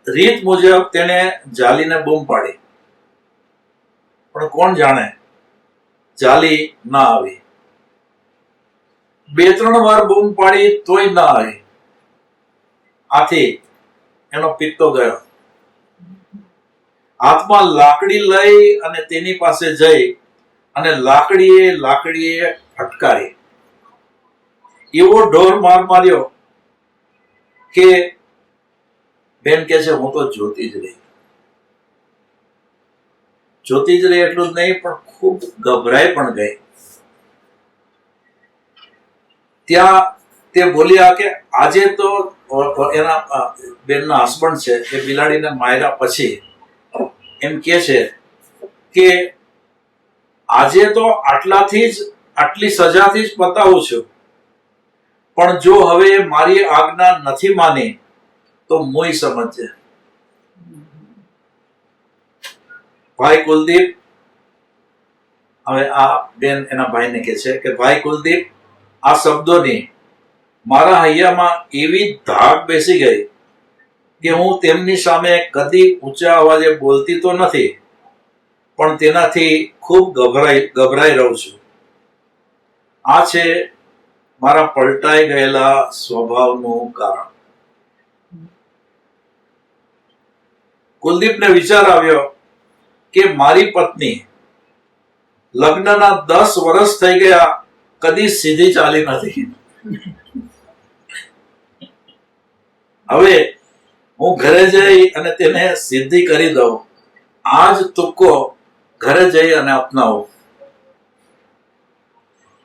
S1: રીત મુજબ તેણે જાલીને બૂમ પાડી, પણ કોણ જાણે જાલી ના આવી. 2-3 વાર બૂમ પાડી તોય ના આવી. આથી એનો પિત્તો ગયો. હાથમાં લાકડી લઈ અને તેની પાસે જઈ અને લાકડીએ ફટકારી. એવો ઢોર માર માર્યો કે બેન કે છે હું તો જોતી જ રહી. જોતી જ રહી એટલું જ નહીં, પણ ખૂબ ગભરાઈ પણ ગઈ. ત્યાં તે બોલ્યા કે આજે તો એના બેનના હસબન્ડ છે એ બિલાડીને માર્યા પછી એમ કે છે કે આજે તો આટલી સજાથી જ પતાવું છું, પણ જો હવે મારી આજ્ઞા નથી માની તો મોય સમજજે. ભાઈ કુલદીપ, હવે આ બેન એના ભાઈને કહે છે કે ભાઈ કુલદીપ, આ શબ્દોની મારા હૈયામાં એવી ધાક બેસી ગઈ કે હું તેમની સામે કદી ઊંચા અવાજે બોલતી તો નથી, પણ તેનાથી ખૂબ ગભરાઈ રહું છું. આ છે મારા પલટાઈ ગયેલા સ્વભાવનું કારણ. કુલદીપને વિચાર આવ્યો કે મારી પત્ની લગ્નના 10 વર્ષ થઈ ગયા, કદી સીધી ચાલી નથી. હવે હું ઘરે જઈ અને તેને સીધી કરી દઉં. આજ તુક્કો ઘરે જઈ અને અપનાવું.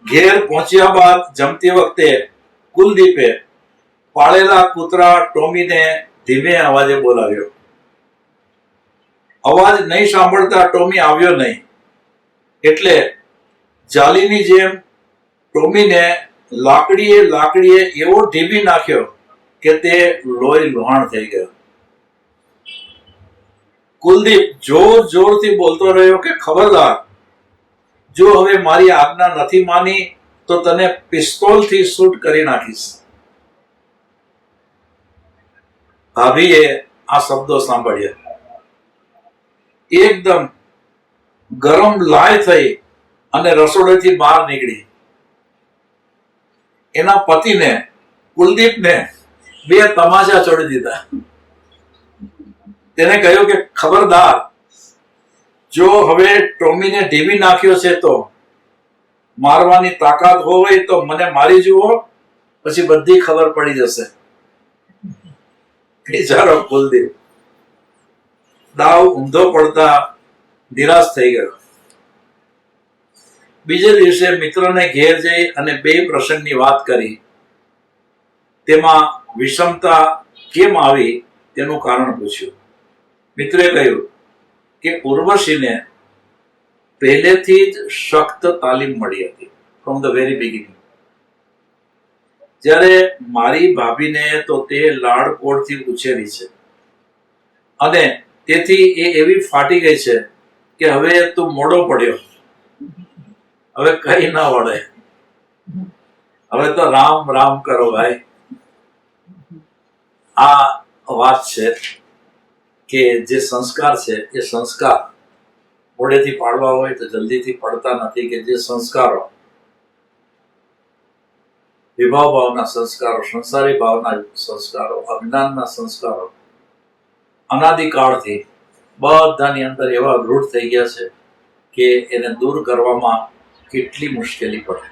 S1: ઘેર પહોંચ્યા બાદ જમતી વખતે કુલદીપે પાળેલા કૂતરા ટોમીને ધીમે અવાજે બોલાવ્યો. અવાજ નહીં સાંભળતા ટોમી આવ્યો નહીં, એટલે જાલીની જેમ ટોમીને લાકડીએ એવો ઢીબી નાખ્યો કે તે લોહી લુહાણ થઈ ગયો. કુલદીપ જોરથી બોલતો રહ્યો કે ખબરદાર, જો હવે મારી આજ્ઞા નથી માની તો તને પિસ્તોલથી શૂટ કરી નાખીશ. ભાભીએ આ શબ્દો સાંભળ્યા. એકદમ ગરમ લાય થઈ અને રસોડેથી બહાર નીકળી. એના પતિને કુલદીપને 2 તમાચા છોડી દીધા. તેને કહ્યું કે ખબરદાર, જો હવે ટોમીને ઢીબી નાખ્યો છે તો મારવાની તાકાત હોય તો મને મારી જુઓ, પછી બધી ખબર પડી જશે. બિચારો કુલદીપ દાવ ઊંધો પડતા નિરાશ થઈ ગયો. બીજે દિવસે મિત્રને ઘેર જઈ અને 2 પ્રસંગની વાત કરી. તેમાં વિષમતા કેમ આવી તેનું કારણ પૂછ્યું. મિત્રે કહ્યું કે ઉર્વશીને પહેલેથી જ સખ્ત તાલીમ મળી હતી, ફ્રોમ ધ વેરી બિગિનિંગ. જ્યારે મારી ભાભીને તો તે લાડકોડથી ઉછેરી છે અને તેથી એ એવી ફાટી ગઈ છે કે હવે તું મોડો પડ્યો, હવે કઈ ના વળે, હવે તો રામ રામ કરો ભાઈ. આ વાત છે કે જે સંસ્કાર છે એ સંસ્કાર મોડેથી પાડવા હોય તો જલ્દીથી પડતા નથી. કે જે સંસ્કારો વિભાવ ભાવના સંસ્કારો, સંસારી ભાવના સંસ્કારો, અજ્ઞાનના સંસ્કારો અનાદિકાળથી બધાની અંદર એવા રૂઢ થઈ ગયા છે કે એને દૂર કરવામાં કેટલી મુશ્કેલી પડે.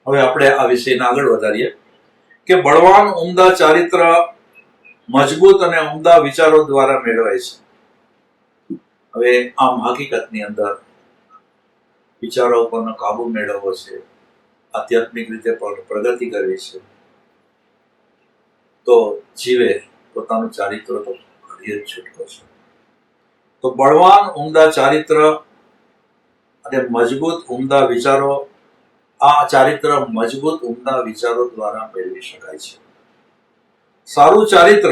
S1: હવે આપણે આ વિષયને આગળ વધારીએ કે બળવાન ઉમદા ચારિત્ર મજબૂત અને ઉમદા વિચારો દ્વારા મેળવાય છે. હવે આમ હકીકતની અંદર વિચારો ઉપરનો કાબુ મેળવવો છે, આધ્યાત્મિક રીતે પ્રગતિ કરવી છે, તો જીવે પોતાનું ચારિત્ર તો ઘડીએ જ છૂટકો છે. તો બળવાન ઉમદા ચારિત્ર અને મજબૂત ઉમદા વિચારો, આ ચારિત્ર મજબૂત ઉમદા વિચારો દ્વારા મેળવી શકાય છે. સારું ચારિત્ર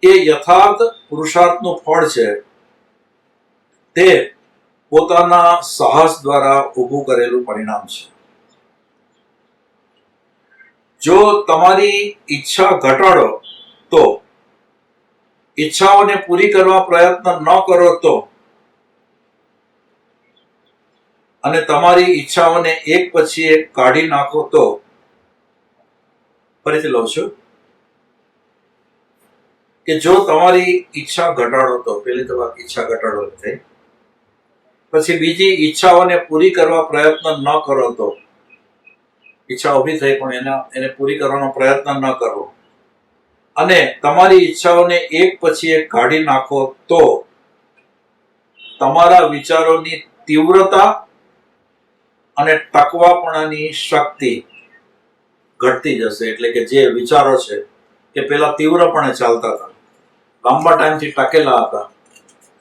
S1: એ યથાર્થ પુરુષાર્થનું ફળ છે. તે પોતાના સાહસ દ્વારા ઊભું કરેલું પરિણામ છે. જો તમારી ઈચ્છા ઘટાડો તો, ઈચ્છાઓને પૂરી કરવા પ્રયત્ન ન કરો તો, અને તમારી ઈચ્છાઓને એક પછી એક કાઢી નાખો તો, ફરીથી લઉં છું કે જો તમારી ઈચ્છા ઘટાડો તો, પેલી તો વાત ઈચ્છા ઘટાડો થઈ, પછી બીજી ઈચ્છાઓને પૂરી કરવા પ્રયત્ન ન કરો તો, ઈચ્છા ઉભી થઈ પણ એને પૂરી કરવાનો પ્રયત્ન ન કરવો, અને તમારી ઈચ્છાઓને એક પછી એક કાઢી નાખો તો તમારા વિચારોની તીવ્રતા અને ટકવાપણાની શક્તિ ઘટતી જશે. એટલે કે જે વિચારો છે કે પેલા તીવ્રપણે ચાલતા હતા, લાંબા ટાઈમથી ટકેલા હતા,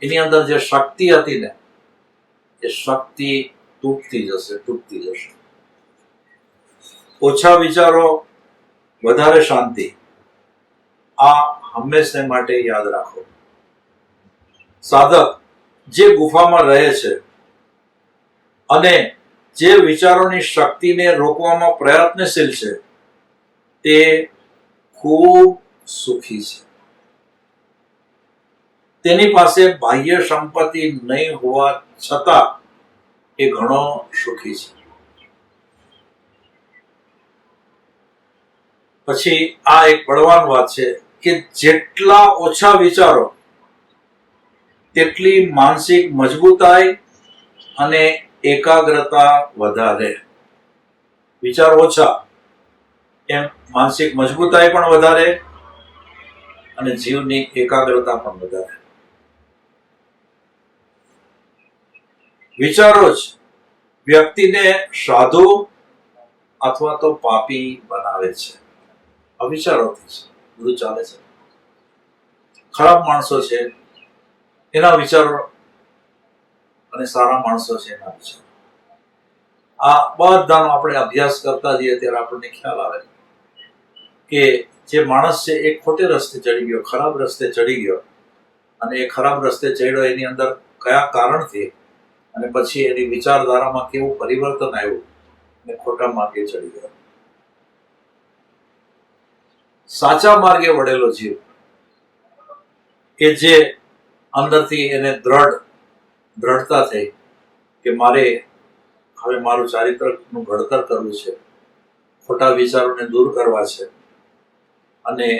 S1: એની અંદર જે શક્તિ હતી ને એ શક્તિ તૂટતી જશે. ઓછા વિચારો, વધારે શાંતિ, આ હંમેશા માટે યાદ રાખો. સાધક જે ગુફામાં રહે છે અને જે વિચારોની શક્તિને રોકવામાં પ્રયત્નશીલ છે તે ખૂબ સુખી છે. તેની પાસે બાહ્ય સંપત્તિ નહીં હોવા છતાં એ ઘણો સુખી છે. પછી આ એક બળવાન વાત છે કે જેટલા ઓછા વિચારો તેટલી માનસિક મજબૂતાઈ અને એકાગ્રતા વધારે. વિચાર ઓછા એમ માનસિક મજબૂતાઈ પણ વધારે અને જીવની એકાગ્રતા પણ વધારે. વિચારો જ વ્યક્તિને સાધુ અથવા તો પાપી બનાવે છે. અવિચારોથી બધું ચાલે છે. ખરાબ માણસો છે એના વિચારો અને સારા માણસો છે એના વિચારો. આ બધાનો આપણે અભ્યાસ કરતા જઈએ ત્યારે આપણને ખ્યાલ આવે કે જે માણસ છે એ ખોટે રસ્તે ચડી ગયો, ખરાબ રસ્તે ચડી ગયો, અને એ ખરાબ રસ્તે ચડ્યો એની અંદર કયા કારણથી અને પછી એની વિચારધારામાં કેવું પરિવર્તન આવ્યું અને ખોટા માર્ગે ચડી ગયો. સાચા માર્ગે વળેલો જીવ કે જે અંદરથી એને દ્રઢતા થઈ કે મારે હવે મારું ચારિત્રનું ઘડતર કરવું છે, ખોટા વિચારોને દૂર કરવા છે, અને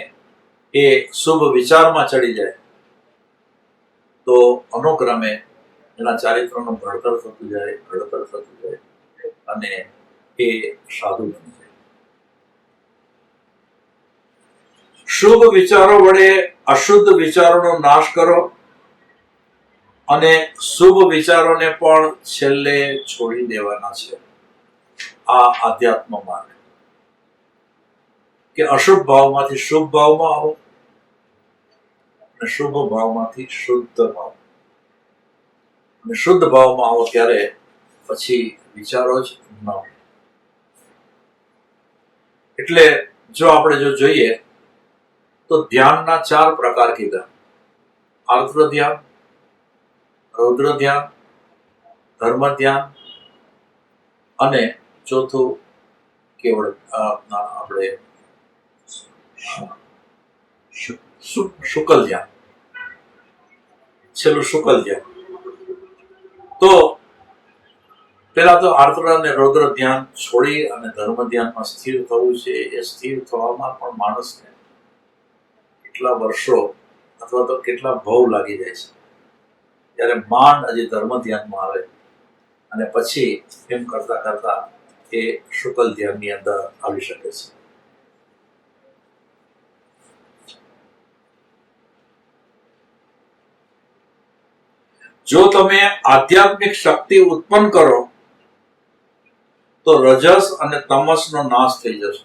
S1: એ શુભ વિચારમાં ચડી જાય તો અનુક્રમે એના ચારિત્રનું ઘડતર થતું જાય અને એ સાધુ બની જાય. શુભ વિચારો વડે અશુદ્ધ વિચારોનો નાશ કરો અને શુભ વિચારોને પણ છેલ્લે છોડી દેવાના છે. આ આધ્યાત્મ માર્ગ કે અશુભ ભાવમાંથી શુભ ભાવમાં આવો અને શુભ ભાવમાંથી શુદ્ધ ભાવ, અને શુદ્ધ ભાવમાં આવો ત્યારે પછી વિચારો જ ન હોય. એટલે જો આપણે જોઈએ તો ધ્યાનના 4 પ્રકાર કીધા: આર્દ્ર ધ્યાન, રૌદ્ર ધ્યાન, ધર્મ ધ્યાન અને ચોથું કેવળ આપણે શુકલ ધ્યાન, છેલ્લું શુકલ ધ્યાન. તો પેલા તો આર્દ્ર અને રૌદ્ર ધ્યાન છોડી અને ધર્મ ધ્યાનમાં સ્થિર થવું છે. એ સ્થિર થવામાં પણ માણસને કેટલા વર્ષો અથવા તો કેટલા ભવ લાગી જાય છે. ત્યારે માંડ હજી ધર્મ ધ્યાનમાં આવે અને પછી એમ કરતા કરતા એ શુકલ ધ્યાનની અંદર આવી શકે છે. જો તમે આધ્યાત્મિક શક્તિ ઉત્પન્ન કરો તો રજસ અને તમસનો નાશ થઈ જશે.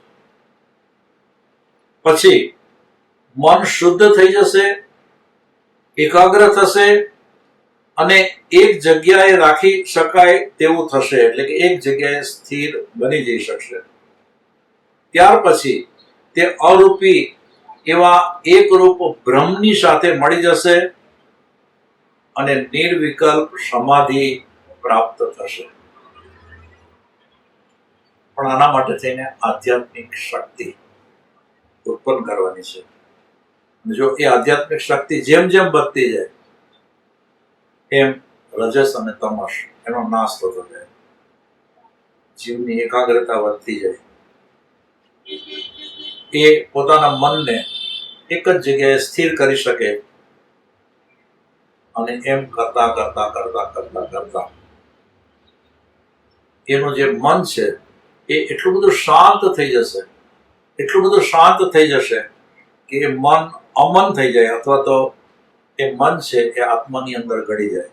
S1: પછી મન શુદ્ધ થઈ જશે, એકાગ્ર થશે અને એક જગ્યાએ રાખી શકાય તેવું થશે. એટલે કે એક જગ્યાએ સ્થિર બની જઈ શકશે. ત્યાર પછી તે અરૂપી એવા એકરૂપ બ્રહ્મની સાથે મળી જશે અને નિર્વિકલ્પ સમાધિ પ્રાપ્ત થશે. પણ આના માટે થઈને આધ્યાત્મિક શક્તિ ઉત્પન્ન કરવાની છે. જો એ આધ્યાત્મિક શક્તિ જેમ જેમ વધતી જાય એમ રજસ અને તમસ એનો નાશ થતો જાય, જીવની એકાગ્રતા વધતી જાય, એ પોતાના મનને એક જ જગ્યાએ સ્થિર કરી શકે અને એમ કરતા કરતા કરતા કરતા કરતા એનું જે મન છે એ એટલું બધું શાંત થઈ જશે, એટલું બધું શાંત થઈ જશે કે એ મન અમન થઈ જાય, અથવા તો એ મન છે એ આત્માની અંદર ગળી જાય.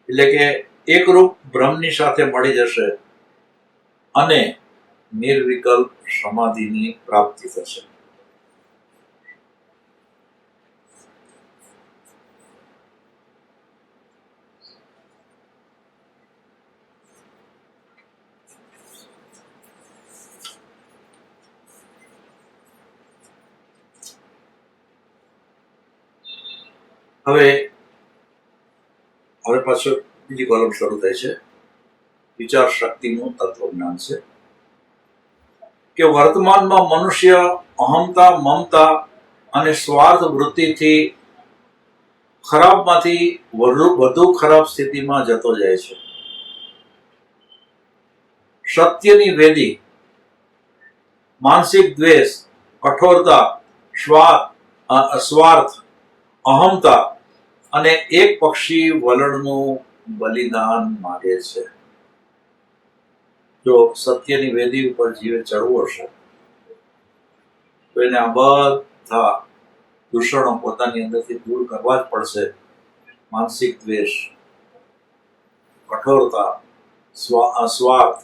S1: એટલે કે એકરૂપ બ્રહ્મની સાથે મળી જશે અને નિર્વિકલ્પ સમાધિની પ્રાપ્તિ થશે. હવે પાછું બીજી કોલમ શરૂ થાય છે. વિચાર શક્તિનું તત્વજ્ઞાન છે કે વર્તમાનમાં મનુષ્ય અહમતા, મમતા અને સ્વાર્થ વૃત્તિથી ખરાબમાંથી વધુ ખરાબ સ્થિતિમાં જતો જાય છે. સત્યની વેદી માનસિક દ્વેષ, કઠોરતા, સ્વાર્થ, અહમતા અને એક પક્ષી વલણનું બલિદાન માંગે છે. જો સત્યની વેદી ઉપર જીવે ચડવું હશે તો એને આ બધા દૂષણો પોતાની અંદરથી દૂર કરવા જ પડશે. માનસિક દ્વેષ, કઠોરતા, સ્વાર્થ,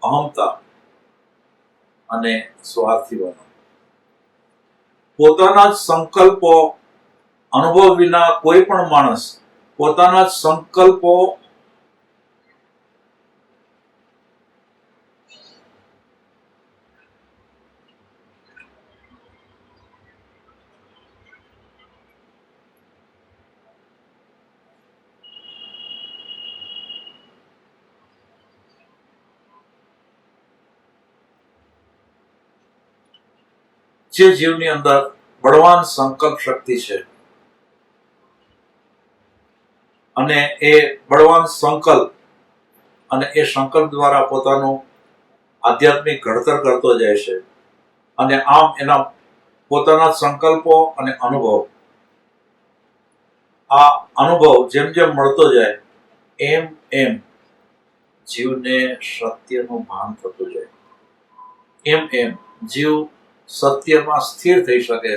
S1: અહમતા અને સ્વાર્થી બનો. પોતાના જ સંકલ્પો અનુભવ વિના કોઈ પણ માણસ પોતાના જ સંકલ્પો જે જીવની અંદર બળવાન સંકલ્પ શક્તિ છે અને એ બળવાન સંકલ્પ અને એ સંકલ્પ દ્વારા પોતાનું આધ્યાત્મિક ઘડતર કરતો જાય છે અને આમ એના પોતાના સંકલ્પો અને આ અનુભવ જેમ જેમ મળતો જાય એમ એમ જીવને સત્યનું ભાન થતું જાય. એમ એમ જીવ સત્યમાં સ્થિર થઈ શકે.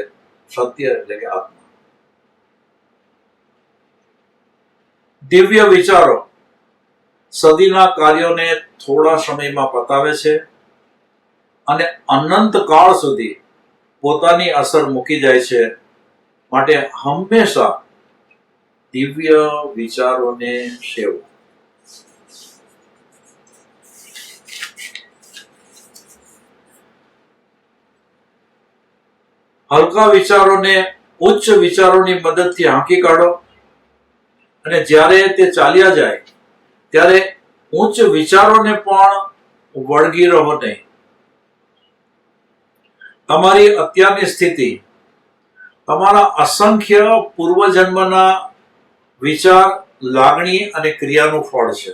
S1: સત્ય એટલે કે આત્મા. દિવ્ય વિચારો સદીના કાર્યોને થોડા સમયમાં પતાવે છે અને અનંત કાળ સુધી પોતાની અસર મૂકી જાય છે. માટે હંમેશા દિવ્ય વિચારોને સેવો. હલકા વિચારોને ઉચ્ચ વિચારોની મદદથી હાંકી કાઢો અને જ્યારે તે ચાલ્યા જાય ત્યારે ઉચ્ચ વિચારોને પણ વળગી રહો નહીં. તમારી અત્યારની સ્થિતિ તમારા અસંખ્ય પૂર્વજન્મના વિચાર, લાગણી અને ક્રિયાનું ફળ છે.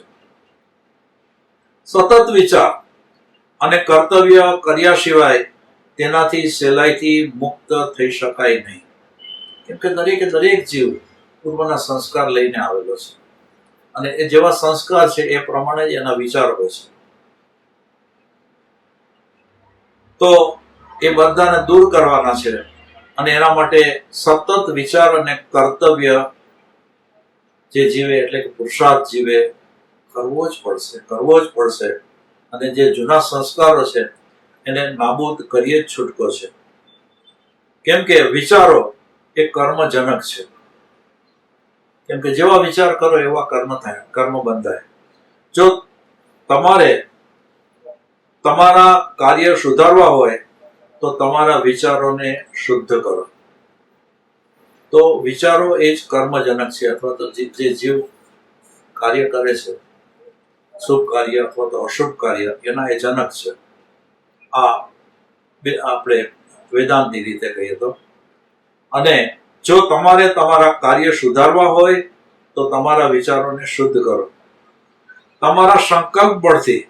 S1: સતત વિચાર અને કર્તવ્ય કર્યા સિવાય તેનાથી સહેલાઈથી મુક્ત થઈ શકાય નહીં. કેમ કે દરેક જીવ પૂર્વના સંસ્કાર લઈને આવેલો છે અને એ જેવા સંસ્કાર છે એ પ્રમાણે જ એના વિચાર હોય છે. તો એ બધાને દૂર કરવાના છે અને એના માટે સતત વિચાર અને કર્તવ્ય જે જીવે એટલે કે પુરુષાર્થ જીવે કરવો જ પડશે અને જે જૂના સંસ્કારો છે એને નાબૂદ કરીએ જ છૂટકો છે. કેમ કે વિચારો એ કર્મજનક છે. કેમ કે જેવા વિચાર કરો એવા કર્મ થાય, કર્મ બંધાય. જો તમારે તમારા કાર્ય સુધારવા હોય તો તમારા વિચારોને શુદ્ધ કરો. તો વિચારો એ જ કર્મજનક છે અથવા તો જે જીવ કાર્ય કરે છે, શુભ કાર્ય અથવા તો અશુભ કાર્ય, એના એ જનક છે. આ આપણે વેદાંતની રીતે કહીએ તો. અને જો તમારે તમારા કાર્ય સુધારવા હોય તો તમારા વિચારોને શુદ્ધ કરો. તમારા સંકલ્પ બળથી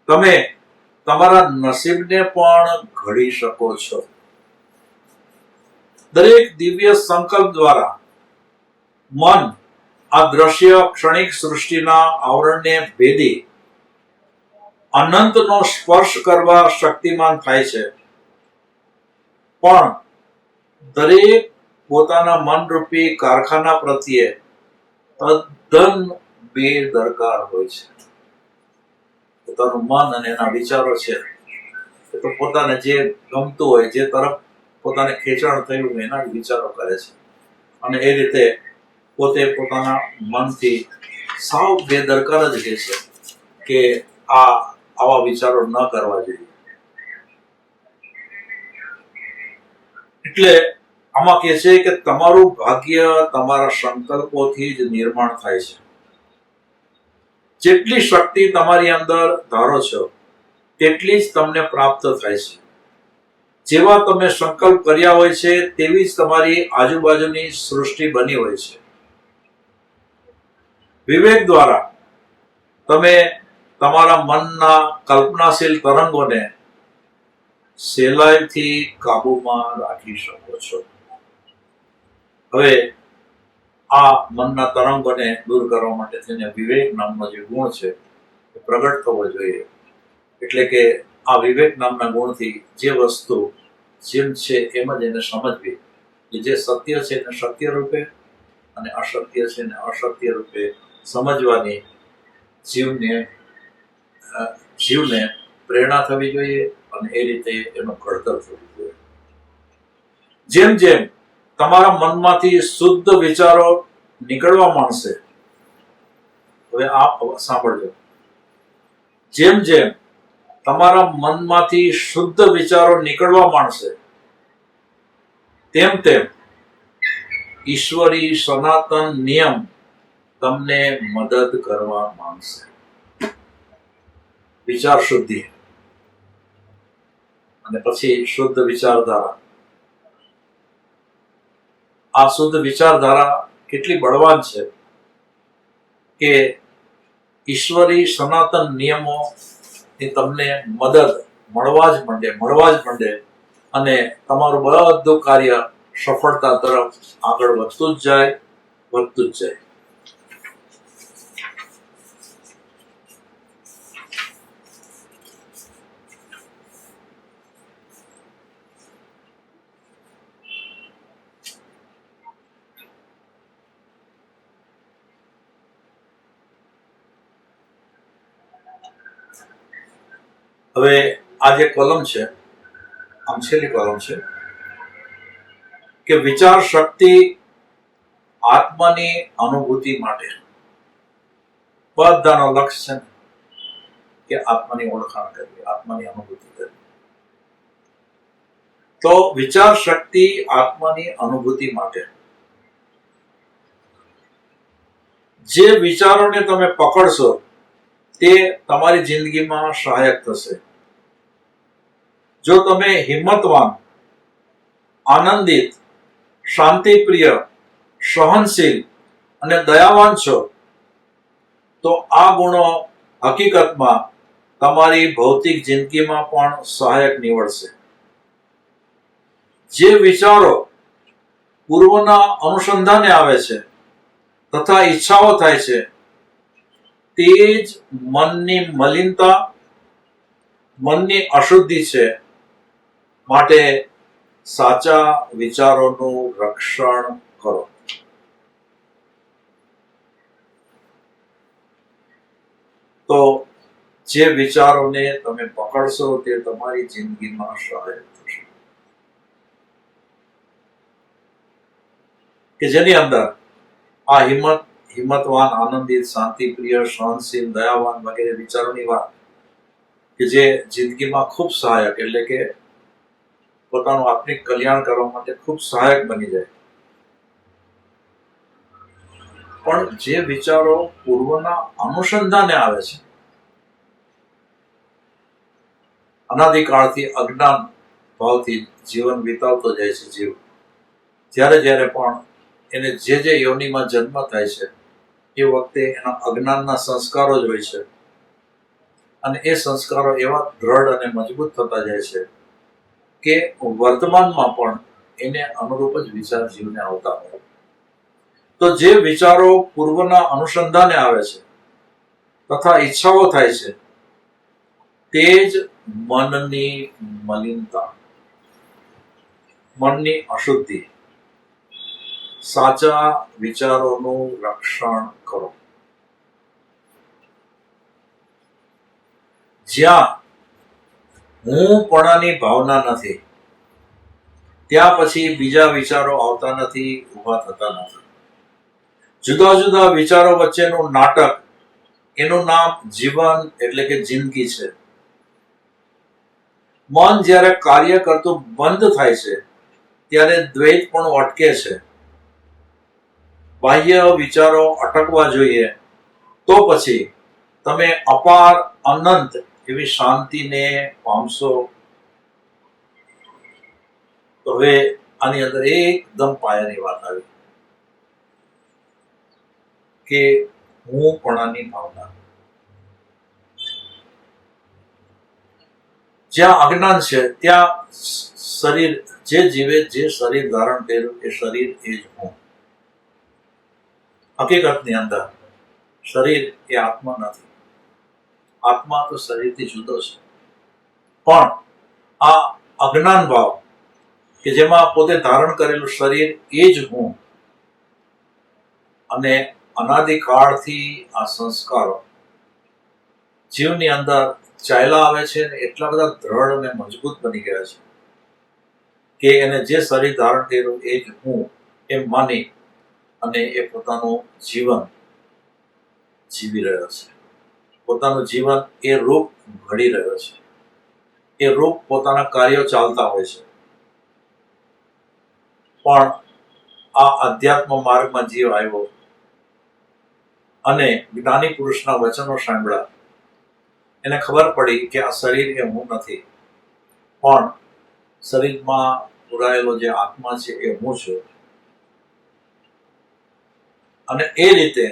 S1: તમે તમારા નસીબને પણ ઘડી શકો છો. દરેક દિવ્ય સંકલ્પ દ્વારા મન આ દ્રશ્ય ક્ષણિક સૃષ્ટિના આવરણને ભેદી અનંતનો સ્પર્શ કરવા શક્તિમાન થાય છે. પણ દરેક પોતાના મનરૂપી કારખાના પ્રત્યે તદ્દન બેદરકાર હોય છે. પોતાનું મન અને એના વિચારો છે એ તો પોતાને જે ગમતું હોય, જે તરફ પોતાને ખેંચાણ થયું હોય એના વિચારો કરે છે અને એ રીતે પોતે પોતાના મનથી સાવ બેદરકાર જ રહે છે કે આવા વિચારો ન કરવા જોઈએ. એટલે આમાં કહે છે કે તમારું ભાગ્ય તમારા સંકલ્પોથી જ નિર્માણ થાય છે. જેટલી શક્તિ તમારી અંદર ધારો છો તેટલી જ તમને પ્રાપ્ત થાય છે. જેવા તમે સંકલ્પ કર્યા હોય છે તેવી જ તમારી આજુબાજુની સૃષ્ટિ બની હોય છે. વિવેક દ્વારા તમે તમારા મનના કલ્પનાશીલ તરંગોને સહેલાઈથી કાબુમાં રાખી શકો છો. હવે આ મનના તરંગોને દૂર કરવા માટે થઈને વિવેક નામનો જે ગુણ છે એ પ્રગટ થવો જોઈએ. એટલે કે આ વિવેક નામના ગુણથી જે વસ્તુ જેમ છે એમ જ એને સમજવી, જે સત્ય છે એને સત્ય રૂપે અને અસત્ય છે એને અસત્ય રૂપે સમજવાની જીવને પ્રેરણા થવી જોઈએ અને એ રીતે એનું ઘડતર થવું જોઈએ. જેમ જેમ તમારા મનમાંથી શુદ્ધ વિચારો નીકળવા માંડશે, હવે આપ સાંભળજો, જેમ જેમ તમારા મનમાંથી શુદ્ધ વિચારો નીકળવા માંડશે તેમ તેમ ઈશ્વરી સનાતન નિયમ તમને મદદ કરવા માંગશે. વિચાર શુદ્ધિ અને પછી શુદ્ધ વિચારધારા. આ શુદ્ધ વિચારધારા કેટલી બળવાન છે કે ઈશ્વરી સનાતન નિયમો એ તમને મદદ મળવા જ માંડે અને તમારું બધું કાર્ય સફળતા તરફ આગળ વધતું જ જાય. હવે આ જે કોલમ છે, આમ છેલ્લી કોલમ છે કે વિચાર શક્તિ આત્માની અનુભૂતિ માટે. બધાનો લક્ષ્ય છે કે આત્માની ઓળખાણ કરવી, આત્માની અનુભૂતિ કરવી. તો વિચાર શક્તિ આત્માની અનુભૂતિ માટે જે વિચારોને તમે પકડશો તે તમારી જિંદગીમાં સહાયક થશે. જો તમે હિંમતવાન, આનંદિત, શાંતિપ્રિય, સહનશીલ અને દયાવાન છો તો આ ગુણો હકીકતમાં તમારી ભૌતિક જિંદગીમાં પણ સહાયક નીવડશે. જે વિચારો પૂર્વના અનુસંધાને આવે છે તથા ઈચ્છાઓ થાય છે તે જ મનની મલિનતા, મનની અશુદ્ધિ છે. માટે સાચા વિચારોનું રક્ષણ કરો. તો જે વિચારોને તમે પકડશો તે તમારી જિંદગીમાં સહાયક થશે. કે જેની અંદર આ હિંમતવાન, આનંદિત, શાંતિપ્રિય, સહનશીલ, દયાવાન વગેરે વિચારોની વાત કે જે જિંદગીમાં ખૂબ સહાયક, એટલે કે પોતાનું આત્મિક કલ્યાણ કરવા માટે ખૂબ સહાયક બની જાય. પણ જે વિચારો પૂર્વના અનુસંધાને આવે છે, અનાદિકાળથી અજ્ઞાન ભાવથી જીવન વિતાવતો જાય છે જીવ, જ્યારે પણ એને જે યોનિમાં જન્મ થાય છે એ વખતે એના અજ્ઞાનના સંસ્કારો જ હોય છે અને એ સંસ્કારો એવા દ્રઢ અને મજબૂત થતા જાય છે કે વર્તમાનમાં પણ એને અનુરૂપ જ વિચાર જીવને આવતા હોય. તો જે વિચારો પૂર્વના અનુસંધાને આવે છે તથા ઈચ્છાઓ થાય છે તે જ મનની મલિનતા, મનની અશુદ્ધિ. સાચા વિચારોનું રક્ષણ કરો. જ્યાં હુંપણાની ભાવના નથી ત્યાં પછી બીજા વિચારો આવતા નથી, ઊભા થતા નથી. જુદા જુદા વિચારો વચ્ચેનું નાટક, એનું નામ જીવન એટલે કે જિંદગી છે. મન જ્યારે કાર્ય કરતું બંધ થાય છે ત્યારે દ્વૈત પણ અટકે છે. બાહ્ય વિચારો અટકવા જોઈએ તો પછી તમે અપાર અનંત એવી શાંતિને પામશો. તો હવે આની અંદર એકદમ પાયાની વાત આવી કે હુંપણાની ભાવના. જ્યાં અજ્ઞાન છે ત્યાં શરીર, જે જીવે જે શરીર ધારણ કર્યું એ શરીર એ જ હું. હકીકતની અંદર શરીર એ આત્મા નથી. આત્મા તો શરીરથી જુદો છે, પણ આ અજ્ઞાન ભાવ કે જેમાં પોતે ધારણ કરેલું શરીર એ જ હું, અને અનાદિકાળથી આ સંસ્કારો જીવની અંદર ચાલ્યા આવે છે ને એટલા બધા દ્રઢ અને મજબૂત બની ગયા છે કે એને જે શરીર ધારણ કર્યું એ જ હું એમ માની અને એ પોતાનું જીવન જીવી રહ્યો છે. પોતાનું જીવન એ રૂપ ઘડી રહ્યો છે. એ રૂપ પોતાના કાર્યો ચાલતા હોય છે. પણ આ અધ્યાત્મ માર્ગમાં જીવ આવ્યો અને જ્ઞાની પુરુષના વચનો સાંભળ્યા, એને ખબર પડી કે આ શરીર એ હું નથી, પણ શરીરમાં પુરાયેલો જે આત્મા છે એ હું છું. અને એ રીતે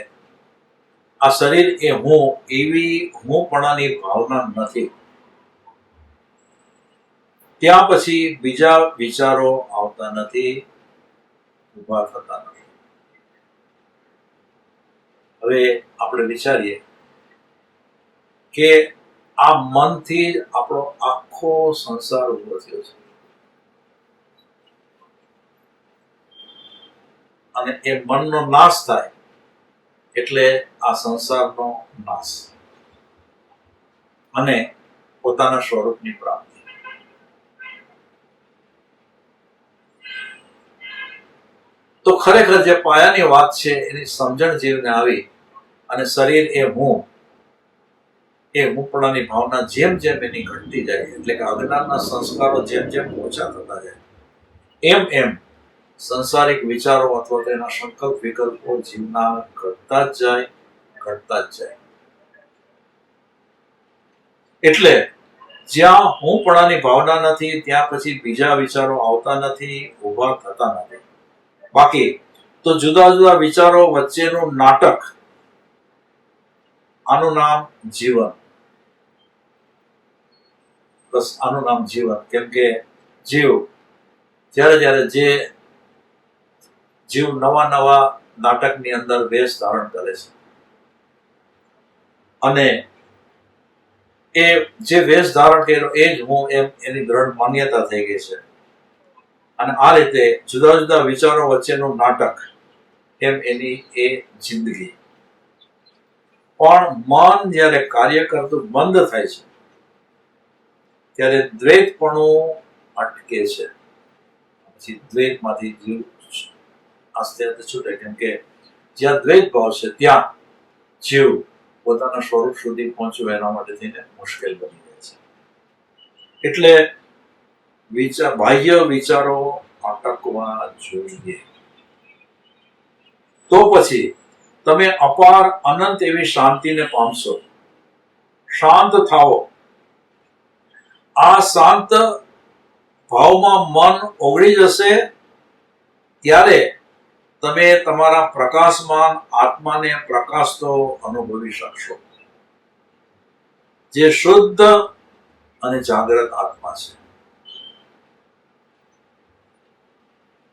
S1: આ શરીર એ હું એવી હુંપણાની ભાવના નથી. ત્યાં પછી બીજા વિચારો આવતા નથી, ઉભા થતા નથી. હવે આપણે વિચારીએ કે આ મનથી જ આપણો આખો સંસાર ઉભો થયો છે, અને એ મનનો નાશ થાય એટલે આ સંસારનો નાશ અને પોતાના સ્વરૂપની પ્રાપ્તિ. તો ખરેખર જે પાયાની વાત છે એની સમજણ જીવને આવી અને શરીર એ હુંપણાની ભાવના જેમ જેમ એની ઘટતી જાય, એટલે કે અજ્ઞાનના સંસ્કારો જેમ જેમ ઓછા થતા જાય, એમ એમ સંસારિક વિચારો અથવા તેના સંકલ્પ વિકલ્પો જીવના ઘટતા જ જાય. એટલે જ્યાં હુંપણાની ભાવના નથી ત્યાં પછી બીજા વિચારો આવતા નથી, ઉભા થતા નથી. બાકી તો જુદા જુદા વિચારો વચ્ચેનું નાટક, આનું નામ જીવન. બસ આનું નામ જીવન. કેમ કે જ્યારે જે જીવ નવા નાટકની અંદર વેશ ધારણ કરે છે અને એ જે વેશ ધારણ કર્યો એ જ હું એમ એની દ્રઢ માન્યતા થઈ ગઈ છે, અને આ રીતે જુદા જુદા વિચારો વચ્ચેનું નાટક એમ એની એ જિંદગી. પણ મન જ્યારે કાર્ય કરતું બંધ થાય છે ત્યારે દ્વૈતપણું અટકે છે. પછી દ્વૈતમાંથી જીવ આસ્તે છૂટે. કેમ કે જ્યાં દ્વૈત ભાવ છે ત્યાં જીવ પોતાના સ્વરૂપ સુધી પહોંચવું એના માટે થઈને મુશ્કેલ બની જાય છે. એટલે બાહ્ય વિચારો અટકવા જોઈએ. તો પછી તમે અપાર અનંત એવી શાંતિને પામશો. શાંત થાઓ. આ શાંત ભાવમાં મન ઓગળી જશે ત્યારે તમે તમારા પ્રકાશમાન આત્માને પ્રકાશતો અનુભવી શકશો, જે શુદ્ધ અને જાગ્રત આત્મા છે.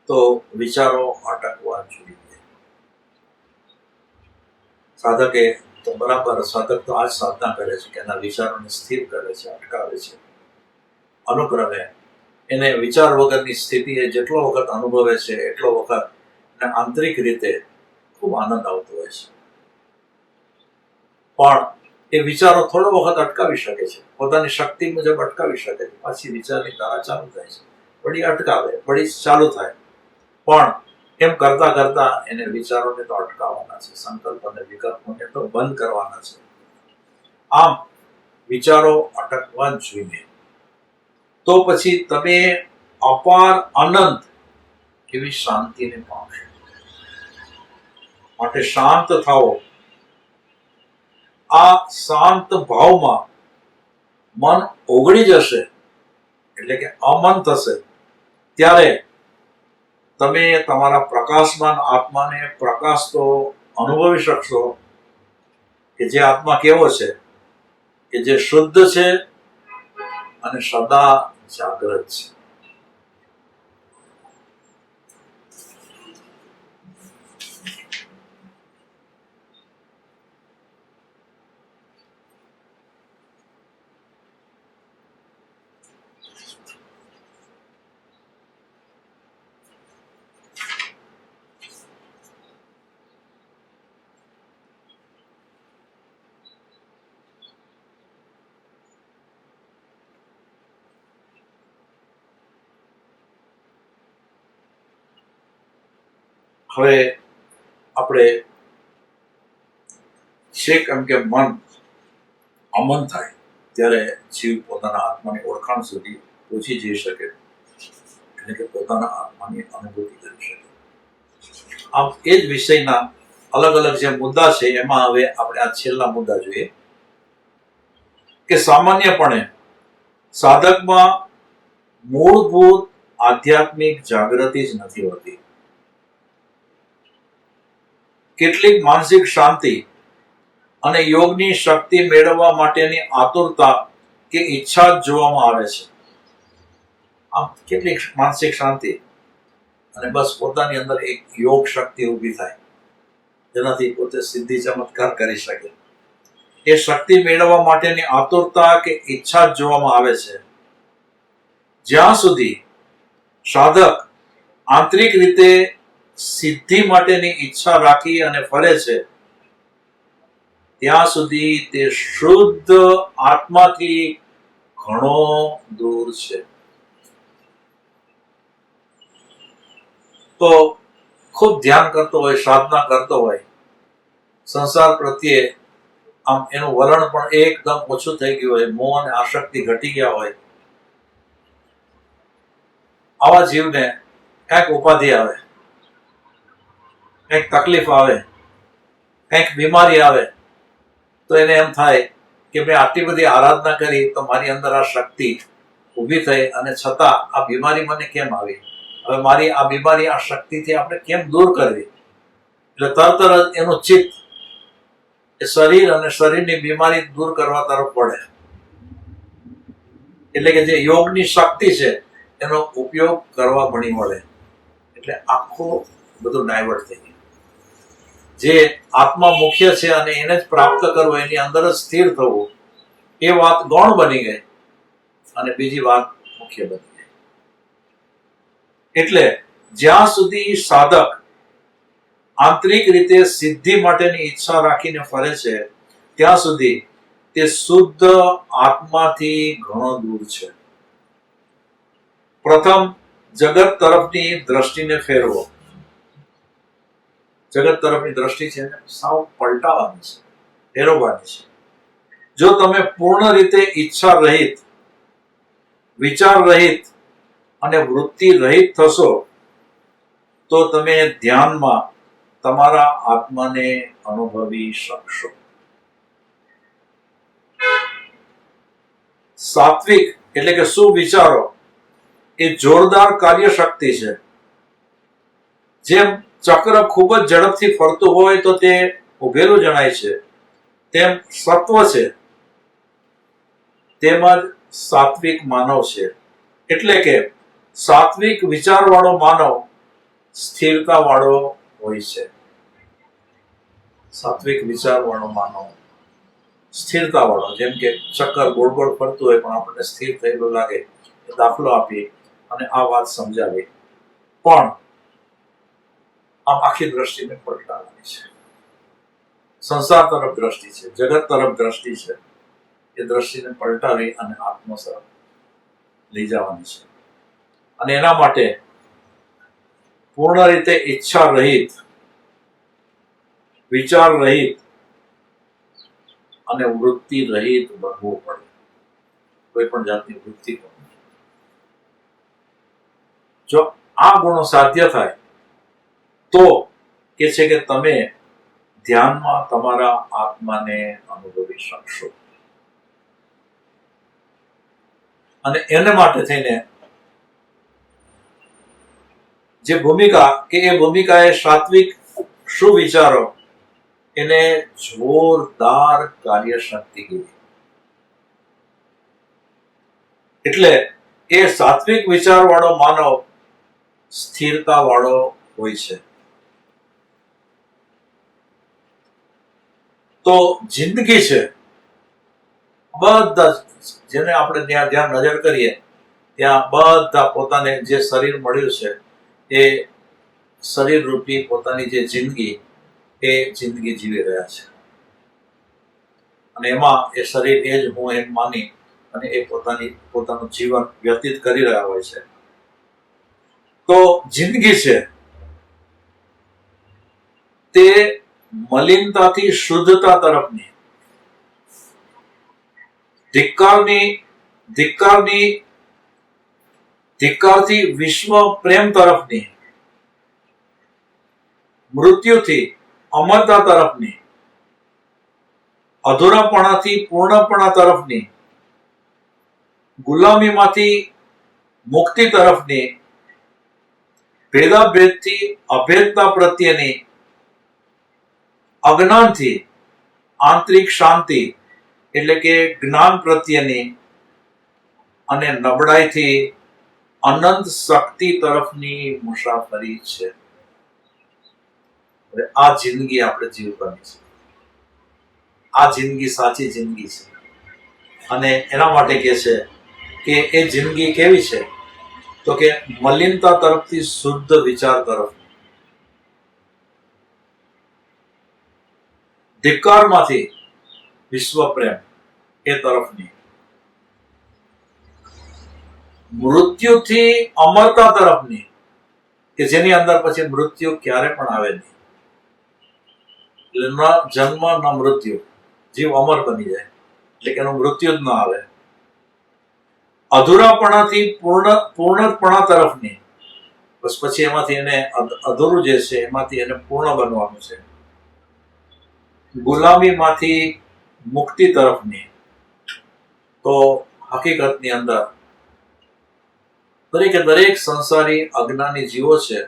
S1: તો વિચારો અટકવા જોઈએ. સાધકે તો બરાબર, સાધક તો આ જ સાધના કરે છે કે એના વિચારોને સ્થિર કરે છે, અટકાવે છે. અનુક્રમે એને વિચાર વગરની સ્થિતિ એ જેટલો વખત અનુભવે છે એટલો વખત એને આંતરિક રીતે ખૂબ આનંદ આવતો હોય છે. પણ એ વિચારો થોડો વખત અટકાવી શકે છે, પોતાની શક્તિ મુજબ અટકાવી શકે છે. પાછી વિચારની ધારા ચાલુ થાય છે, વળી અટકાવે, વળી ચાલુ થાય. પણ એમ કરતા કરતા એને વિચારોને તો અટકાવવાના છે, સંકલ્પ અને વિકલ્પોને તો બંધ કરવાના છે. આમ વિચારો અટકવા જોઈએ. તો પછી તમે અપાર અનંત એવી શાંતિને પામશો. માટે શાંત થાઓ. આ શાંત ભાવમાં મન ઓગળી જશે, એટલે કે અમન થશે, ત્યારે તમે તમારા પ્રકાશમાન આત્માને પ્રકાશતો અનુભવી શકશો. કે જે આત્મા કેવો છે? કે જે શુદ્ધ છે, અને સદા જાગ્રત છે. હવે આપણે છેક એમ કે મન અમન થાય ત્યારે જીવ પોતાના આત્માની ઓળખાણ સુધી પહોંચી જઈ શકે, એટલે કે પોતાના આત્માની અનુભૂતિ કરી શકે. આમ એ જ વિષયના અલગ અલગ જે મુદ્દા છે એમાં હવે આપણે આ છેલ્લા મુદ્દા જોઈએ કે સામાન્યપણે સાધકમાં મૂળભૂત આધ્યાત્મિક જાગૃતિ જ નથી હોતી. કેટલીક માનસિક શાંતિ અને યોગની શક્તિ મેળવવા માટેની આતુરતા કે ઈચ્છા જ જોવામાં આવે છે. આમ કેટલીક માનસિક શાંતિ અને બસ પોતાની અંદર એક યોગ શક્તિ ઊભી થાય જેનાથી પોતે સિદ્ધિ ચમત્કાર કરી શકે, એ શક્તિ મેળવવા માટેની આતુરતા કે ઈચ્છા જ જોવામાં આવે છે. જ્યાં સુધી સાધક આંતરિક રીતે સિદ્ધિ માટેની ઈચ્છા રાખી અને ફરે છે ત્યાં સુધી તે શુદ્ધ આત્માથી ઘણો દૂર છે. તો ખૂબ ધ્યાન કરતો હોય, સાધના કરતો હોય, સંસાર પ્રત્યે આમ એનું વલણ પણ એકદમ ઓછું થઈ ગયું હોય, મોહ અને આસક્તિ ઘટી ગયા હોય, આવા જીવને કંઈક ઉપાધિ આવે, કંઈક તકલીફ આવે, કંઈક બીમારી આવે તો એને એમ થાય કે મેં આટલી બધી આરાધના કરી તો મારી અંદર આ શક્તિ ઊભી થઈ અને છતાં આ બીમારી મને કેમ આવી? હવે મારી આ બીમારી આ શક્તિથી આપણે કેમ દૂર કરવી? એટલે તરત જ એનું ચિત્ત એ શરીર અને શરીરની બીમારી દૂર કરવા તરફ પડે. એટલે કે જે યોગની શક્તિ છે એનો ઉપયોગ કરવા ભણી મળે, એટલે આખું બધું ડાયવર્ટ થઈ ગયું. જે આત્મા મુખ્ય છે અને એને જ પ્રાપ્ત કરવો, એની અંદર જ સ્થિર થવું, એ વાત ગૌણ બની ગઈ અને બીજી વાત મુખ્ય બની ગઈ. એટલે જ્યાં સુધી સાધક આંતરિક રીતે સિદ્ધિ માટેની ઈચ્છા રાખીને ફરે છે ત્યાં સુધી તે શુદ્ધ આત્માથી ઘણો દૂર છે. પ્રથમ જગત તરફની દ્રષ્ટિને ફેરવો. જગત તરફની દ્રષ્ટિ છે સાવ પલટાવાની છે, ફેરવવાની છે. જો તમે પૂર્ણ રીતે ઈચ્છા રહિત, વિચાર રહિત અને વૃત્તિ રહિત થશો તો તમે ધ્યાનમાં તમારા આત્માને અનુભવી શકશો. સાત્વિક એટલે કે સુવિચારો એ જોરદાર કાર્ય શક્તિ છે. જેમ ચક્ર ખૂબ જ ઝડપથી ફરતું હોય તો તે ઉભેલું જણાય છે, તેમ સત્વ છે, તેમજ સાત્વિક માનવ છે. એટલે કે સાત્વિક વિચારવાળો માનવ સ્થિરતા વાળો હોય છે. સાત્વિક વિચારવાળો માનવ સ્થિરતા વાળો, જેમ કે ચક્કર ગોળ ગોળ ફરતું હોય પણ આપણને સ્થિર થયેલું લાગે, દાખલો આપી અને આ વાત સમજાવી, પણ આમ આખી દ્રષ્ટિને પલટાવવાની છે. સંસાર તરફ દ્રષ્ટિ છે, જગત તરફ દ્રષ્ટિ છે, એ દ્રષ્ટિને પલટાવી અને આત્મા તરફ લઈ જવાની છે. અને એના માટે પૂર્ણ રીતે ઈચ્છા રહિત, વિચાર રહિત અને વૃત્તિ રહિત બનવું પડે. કોઈ પણ જાતની વૃત્તિ. જો આ ગુણો સાધ્ય થાય તો કે છે કે તમે ધ્યાનમાં તમારા આત્માને અનુભવી શકશો. અને એને માટે થઈને જે ભૂમિકા કે એ ભૂમિકા એ સાત્વિક સુવિચારો એને જોરદાર કાર્ય શક્તિ કીધી. એટલે એ સાત્વિક વિચારવાળો માનવ સ્થિરતા વાળો હોય છે. તો જિંદગી છે, બધા જેને આપણે ત્યાં નજર કરીએ ત્યાં બધા પોતાને જે શરીર મળ્યું છે એ શરીર રૂપી પોતાની જે જિંદગી એ જિંદગી જીવી રહ્યા છે. અને એમાં એ શરીર એ જ હું એમ માની અને એ પોતાનું જીવન વ્યતીત કરી રહ્યા હોય છે. તો જિંદગી છે તે મલિનતાથી શુદ્ધતા તરફની, ધિક્કારથી વિશ્વ પ્રેમ તરફની, મૃત્યુથી અમરતા તરફની, અધૂરાપણાથી પૂર્ણપણા તરફની, ગુલામીમાંથી મુક્તિ તરફની, ભેદાભેદથી અભેદતા પ્રત્યેની, અજ્ઞાનથી આંતરિક શાંતિ એટલે કે જ્ઞાન પ્રત્યેની અને નબળાઈથી અનંત શક્તિ તરફની મુસાફરી છે. આ જિંદગી આપણે જીવવાની છે. આ જિંદગી સાચી જિંદગી છે. અને એના માટે કહે છે કે એ જિંદગી કેવી છે? તો કે મલિનતા તરફથી શુદ્ધ વિચાર તરફ, ધિક્કારમાંથી વિશ્વ પ્રેમ એ તરફની, મૃત્યુથી અમરતા તરફની કે જેની અંદર પછી મૃત્યુ ક્યારે પણ આવે નહીં. એટલે ન જન્મ ન મૃત્યુ, જીવ અમર બની જાય એટલે કે એનું મૃત્યુ જ ન આવે. અધૂરાપણાથી પૂર્ણપણા તરફની, બસ પછી એમાંથી એને અધૂરું જે છે એમાંથી એને પૂર્ણ બનવાનું છે. ગુલામીમાંથી મુક્તિ તરફની. તો હકીકતની અંદર દરેક સંસારી અજ્ઞાની જીવો છે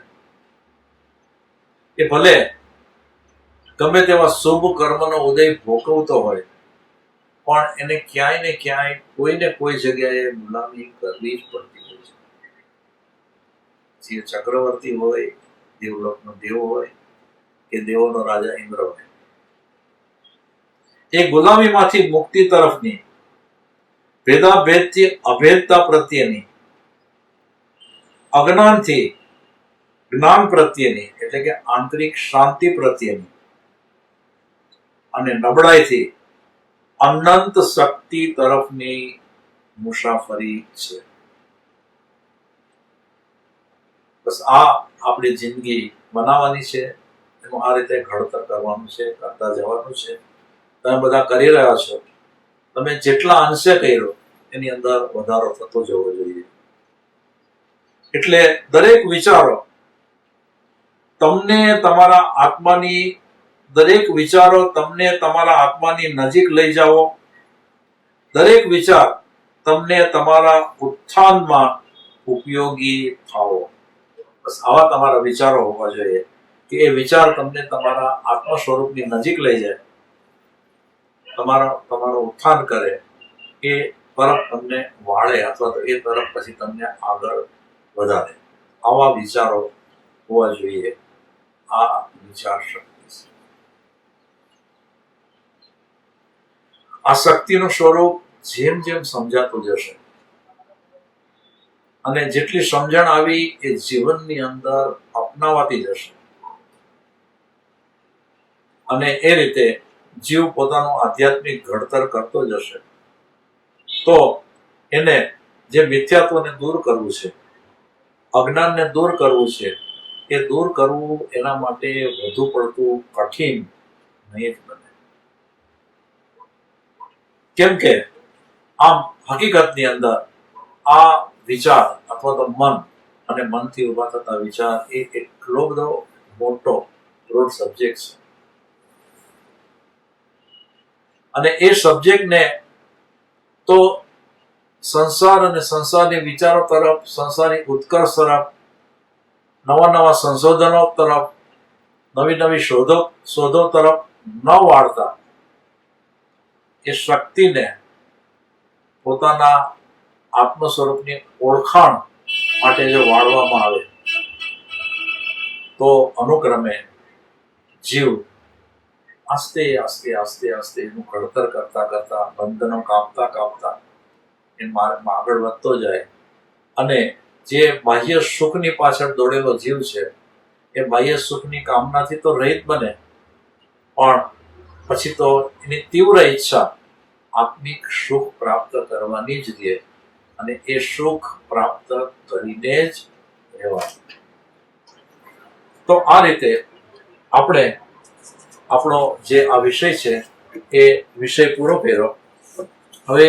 S1: એ ભલે ગમે તેવા શુભ કર્મનો ઉદય ભોગવતો હોય પણ એને ક્યાંય ને ક્યાંય કોઈને કોઈ જગ્યાએ ગુલામી કરવી જ પડતી હોય છે. જે ચક્રવર્તી હોય, દેવલોકનો દેવ હોય કે દેવોનો રાજા ઇન્દ્ર હોય, એ ગુલામીમાંથી મુક્તિ તરફની, ભેદાભેદથી અભેદતા પ્રત્યેની, અજ્ઞાનથી જ્ઞાન પ્રત્યેની એટલે કે આંતરિક શાંતિ પ્રત્યેની અને નબળાઈથી અનંત શક્તિ તરફની મુસાફરી છે. બસ આ આપણી જિંદગી બનાવવાની છે. એનું આ રીતે ઘડતર કરવાનું છે, કરતા જવાનું છે. તમે બધા કરી રહ્યા છો. તમે જેટલા અંશે કર્યો એની અંદર વધારો થતો જવો જોઈએ. એટલે દરેક વિચારો તમને તમારા આત્માની નજીક લઈ જાઓ. દરેક વિચાર તમને તમારા ઉત્થાનમાં ઉપયોગી થાઓ. બસ આવા તમારા વિચારો હોવા જોઈએ કે એ વિચાર તમને તમારા આત્મ સ્વરૂપની નજીક લઈ જાય, તમારો ઉત્થાન કરે, એ તરફ તમને વાળે અથવા તો એ તરફ પછી તમને આગળ વધારે. આવા વિચારો હોવા જોઈએ. આ વિચાર શક્તિ છે. આ શક્તિનું સ્વરૂપ જેમ જેમ સમજાતું જશે અને જેટલી સમજણ આવી એ જીવનની અંદર અપનાવાતી જશે અને એ રીતે જીવ પોતાનું આધ્યાત્મિક ઘડતર કરતો જશે, તો એને જે મિથ્યાત્વને દૂર કરવું છે, અજ્ઞાનને દૂર કરવું છે, એ દૂર કરવું એના માટે વધુ પડતું કઠિન નહીં જ બને. કેમ કે આમ હકીકતની અંદર આ વિચાર અથવા તો મન અને મનથી ઉભા થતા વિચાર એ એટલો બધો મોટો બ્રોડ સબ્જેક્ટ છે. અને એ સબ્જેક્ટને તો સંસાર અને સંસારની વિચારો તરફ, સંસારની ઉત્કર્ષ તરફ, નવા સંશોધનો તરફ, નવી શોધો તરફ ન વાળતા એ શક્તિને પોતાના આત્મ સ્વરૂપની ઓળખાણ માટે જો વાળવામાં આવે તો અનુક્રમે જીવ આસ્તે આસ્તે આસ્તે આસ્તે એનું ઘડતર કરતા કરતા બંધનો કાપતા કાપતા એ માર્ગમાં આગળ વધતો જાય અને જે બાહ્ય સુખની પાછળ દોડેલો જીવ છે એ બાહ્ય સુખની કામનાથી તો રહિત બને, પણ પછી તો એની તીવ્ર ઈચ્છા આત્મિક સુખ પ્રાપ્ત કરવાની જ રહે અને એ સુખ પ્રાપ્ત કરીને જ રહેવાનું. તો આ રીતે આપણે આપણો જે આ વિષય છે એ વિષય પૂરો કર્યો. હવે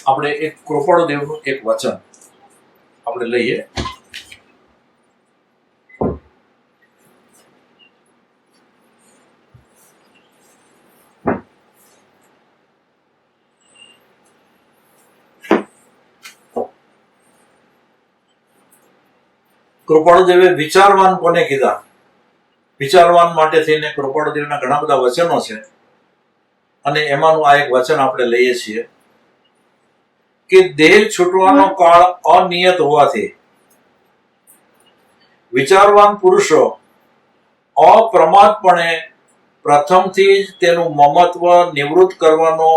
S1: આપણે એક કૃપાળુદેવનું એક વચન આપણે લઈએ. કૃપાળુદેવે વિચારવાન કોને કીધા? વિચારવાન માટે થઈને કૃપાળુદેવના ઘણા બધા વચનો છે અને એમાંનું આ એક વચન આપણે લઈએ છીએ કે દેહ છૂટવાનો કાળ અનિયત હોવાથી વિચારવાન પુરુષો અપ્રમાદપણે પ્રથમથી જ તેનું મમત્વ નિવૃત્ત કરવાનો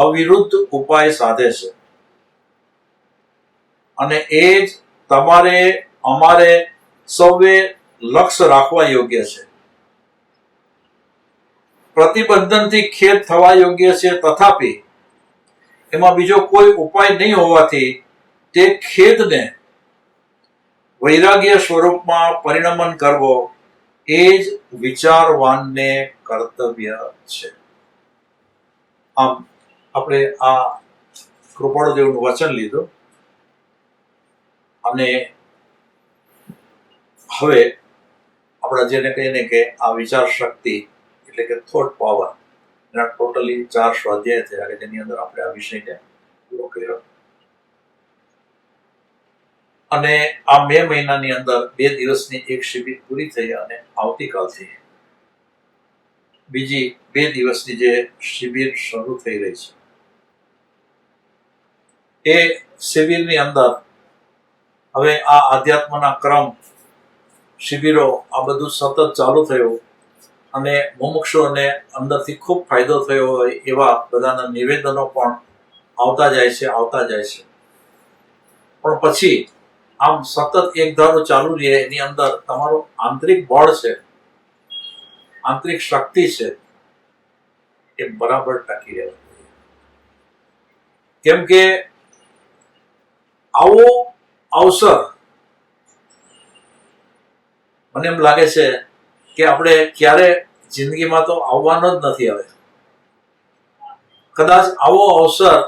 S1: અવિરુદ્ધ ઉપાય સાધે છે અને એ જ તમારે અમારે સૌએ લક્ષ્ય રાખવા યોગ્ય છે. પ્રતિબંધનથી ખેદ થવા યોગ્ય છે, તથાપિ એમાં બીજો કોઈ ઉપાય નહીં હોવાથી તે ખેદને વૈરાગ્ય સ્વરૂપમાં પરિણમન કરવો એ જ વિચારવાનને કર્તવ્ય છે. આમ આપણે આ કૃપાળુદેવનું વચન લીધું અને હવે આપણા જેને કહીને કે આ વિચાર શક્તિ એટલે કે થોટ પાવર, એના ટોટલી 4 સ્વાધ્યાય થયા કે જેની અંદર આપણે આ વિષયને પૂરો કર્યો. અને આ મે મહિનાની અંદર 2 દિવસની એક શિબિર પૂરી થઈ અને આવતીકાલથી બીજી 2 દિવસની જે શિબિર શરૂ થઈ રહી છે એ શિબિરની અંદર હવે આ આધ્યાત્મના ક્રમ શિબિરો આ બધું સતત ચાલુ થયું અને મુમુક્ષુઓને અંદરથી ખૂબ ફાયદો થયો હોય એવા બધાના નિવેદનો પણ આવતા જાય છે. પણ પછી આમ સતત એક ધારો ચાલુ રહે એની અંદર તમારું આંતરિક બળ છે, આંતરિક શક્તિ છે એ બરાબર ટકી રહેવું. કેમ કે આવો અવસર મને એમ લાગે છે કે આપણે ક્યારે જિંદગીમાં તો આવવાનો જ નથી. હવે કદાચ આવો અવસર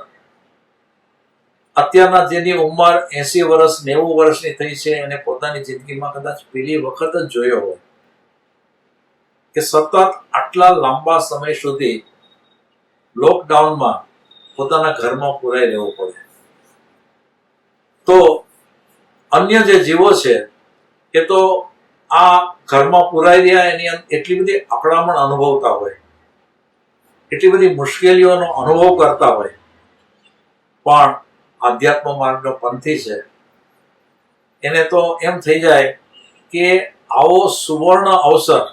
S1: અત્યારના જેની ઉંમર 80 વર્ષ 90 વર્ષની થઈ છે એને પોતાની જિંદગીમાં કદાચ પહેલી વખત જ જોયો હોય કે સતત આટલા લાંબા સમય સુધી લોકડાઉનમાં પોતાના ઘરમાં પુરાઈ રહેવું પડે. તો અન્ય જે જીવો છે એ તો આ ઘરમાં પુરાઈ રહ્યા એની એટલી બધી અકળામણ અનુભવતા હોય, એટલી બધી મુશ્કેલીઓનો અનુભવ કરતા હોય, પણ આધ્યાત્મ માર્ગનો પંથી છે એને તો એમ થઈ જાય કે આવો સુવર્ણ અવસર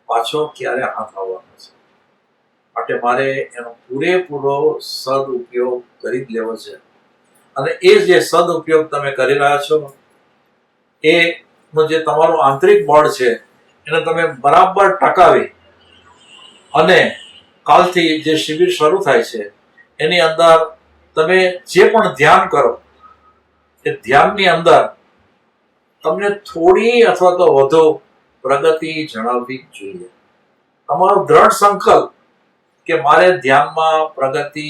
S1: પાછો ક્યારે હાથ આવવાનો છે, માટે મારે એનો પૂરેપૂરો સદઉપયોગ કરી જ લેવો છે. અને એ જે સદઉપયોગ તમે કરી રહ્યા છો એ જે તમારું આંતરિક બળ છે એને તમે બરાબર ટકાવી અને કાલથી જે શિબિર શરૂ થાય છે એની અંદર તમે જે પણ ધ્યાન કરો એ ધ્યાનની અંદર તમને થોડી અથવા તો વધુ પ્રગતિ જણાવવી જોઈએ. તમારો દ્રઢ સંકલ્પ કે મારે ધ્યાનમાં પ્રગતિ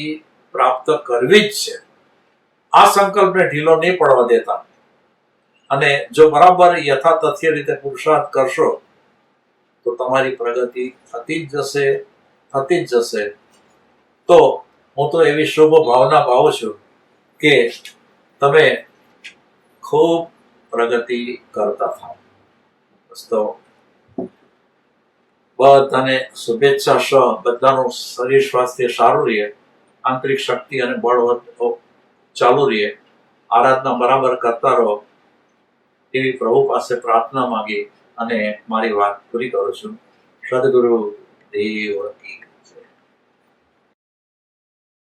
S1: પ્રાપ્ત કરવી જ છે, આ સંકલ્પને ઢીલો નહીં પડવા દેતા અને જો બરાબર યથાતથ્ય રીતે પુરુષાર્થ કરશો તો તમારી પ્રગતિ થતી જ જશે. તો હું તો એવી શુભ ભાવના ભાવું છું કે તમે ખૂબ પ્રગતિ કરતા થાઓ. તો બધાને શુભેચ્છા સહ બધાનું શરીર સ્વાસ્થ્ય સારું રહે, આંતરિક શક્તિ અને બળ ચાલુ રહે, આરાધના બરાબર કરતા રહો એવી પ્રભુ પાસે પ્રાર્થના માંગી અને મારી વાત પૂરી કરું છું. સદગુરુ દેવ કી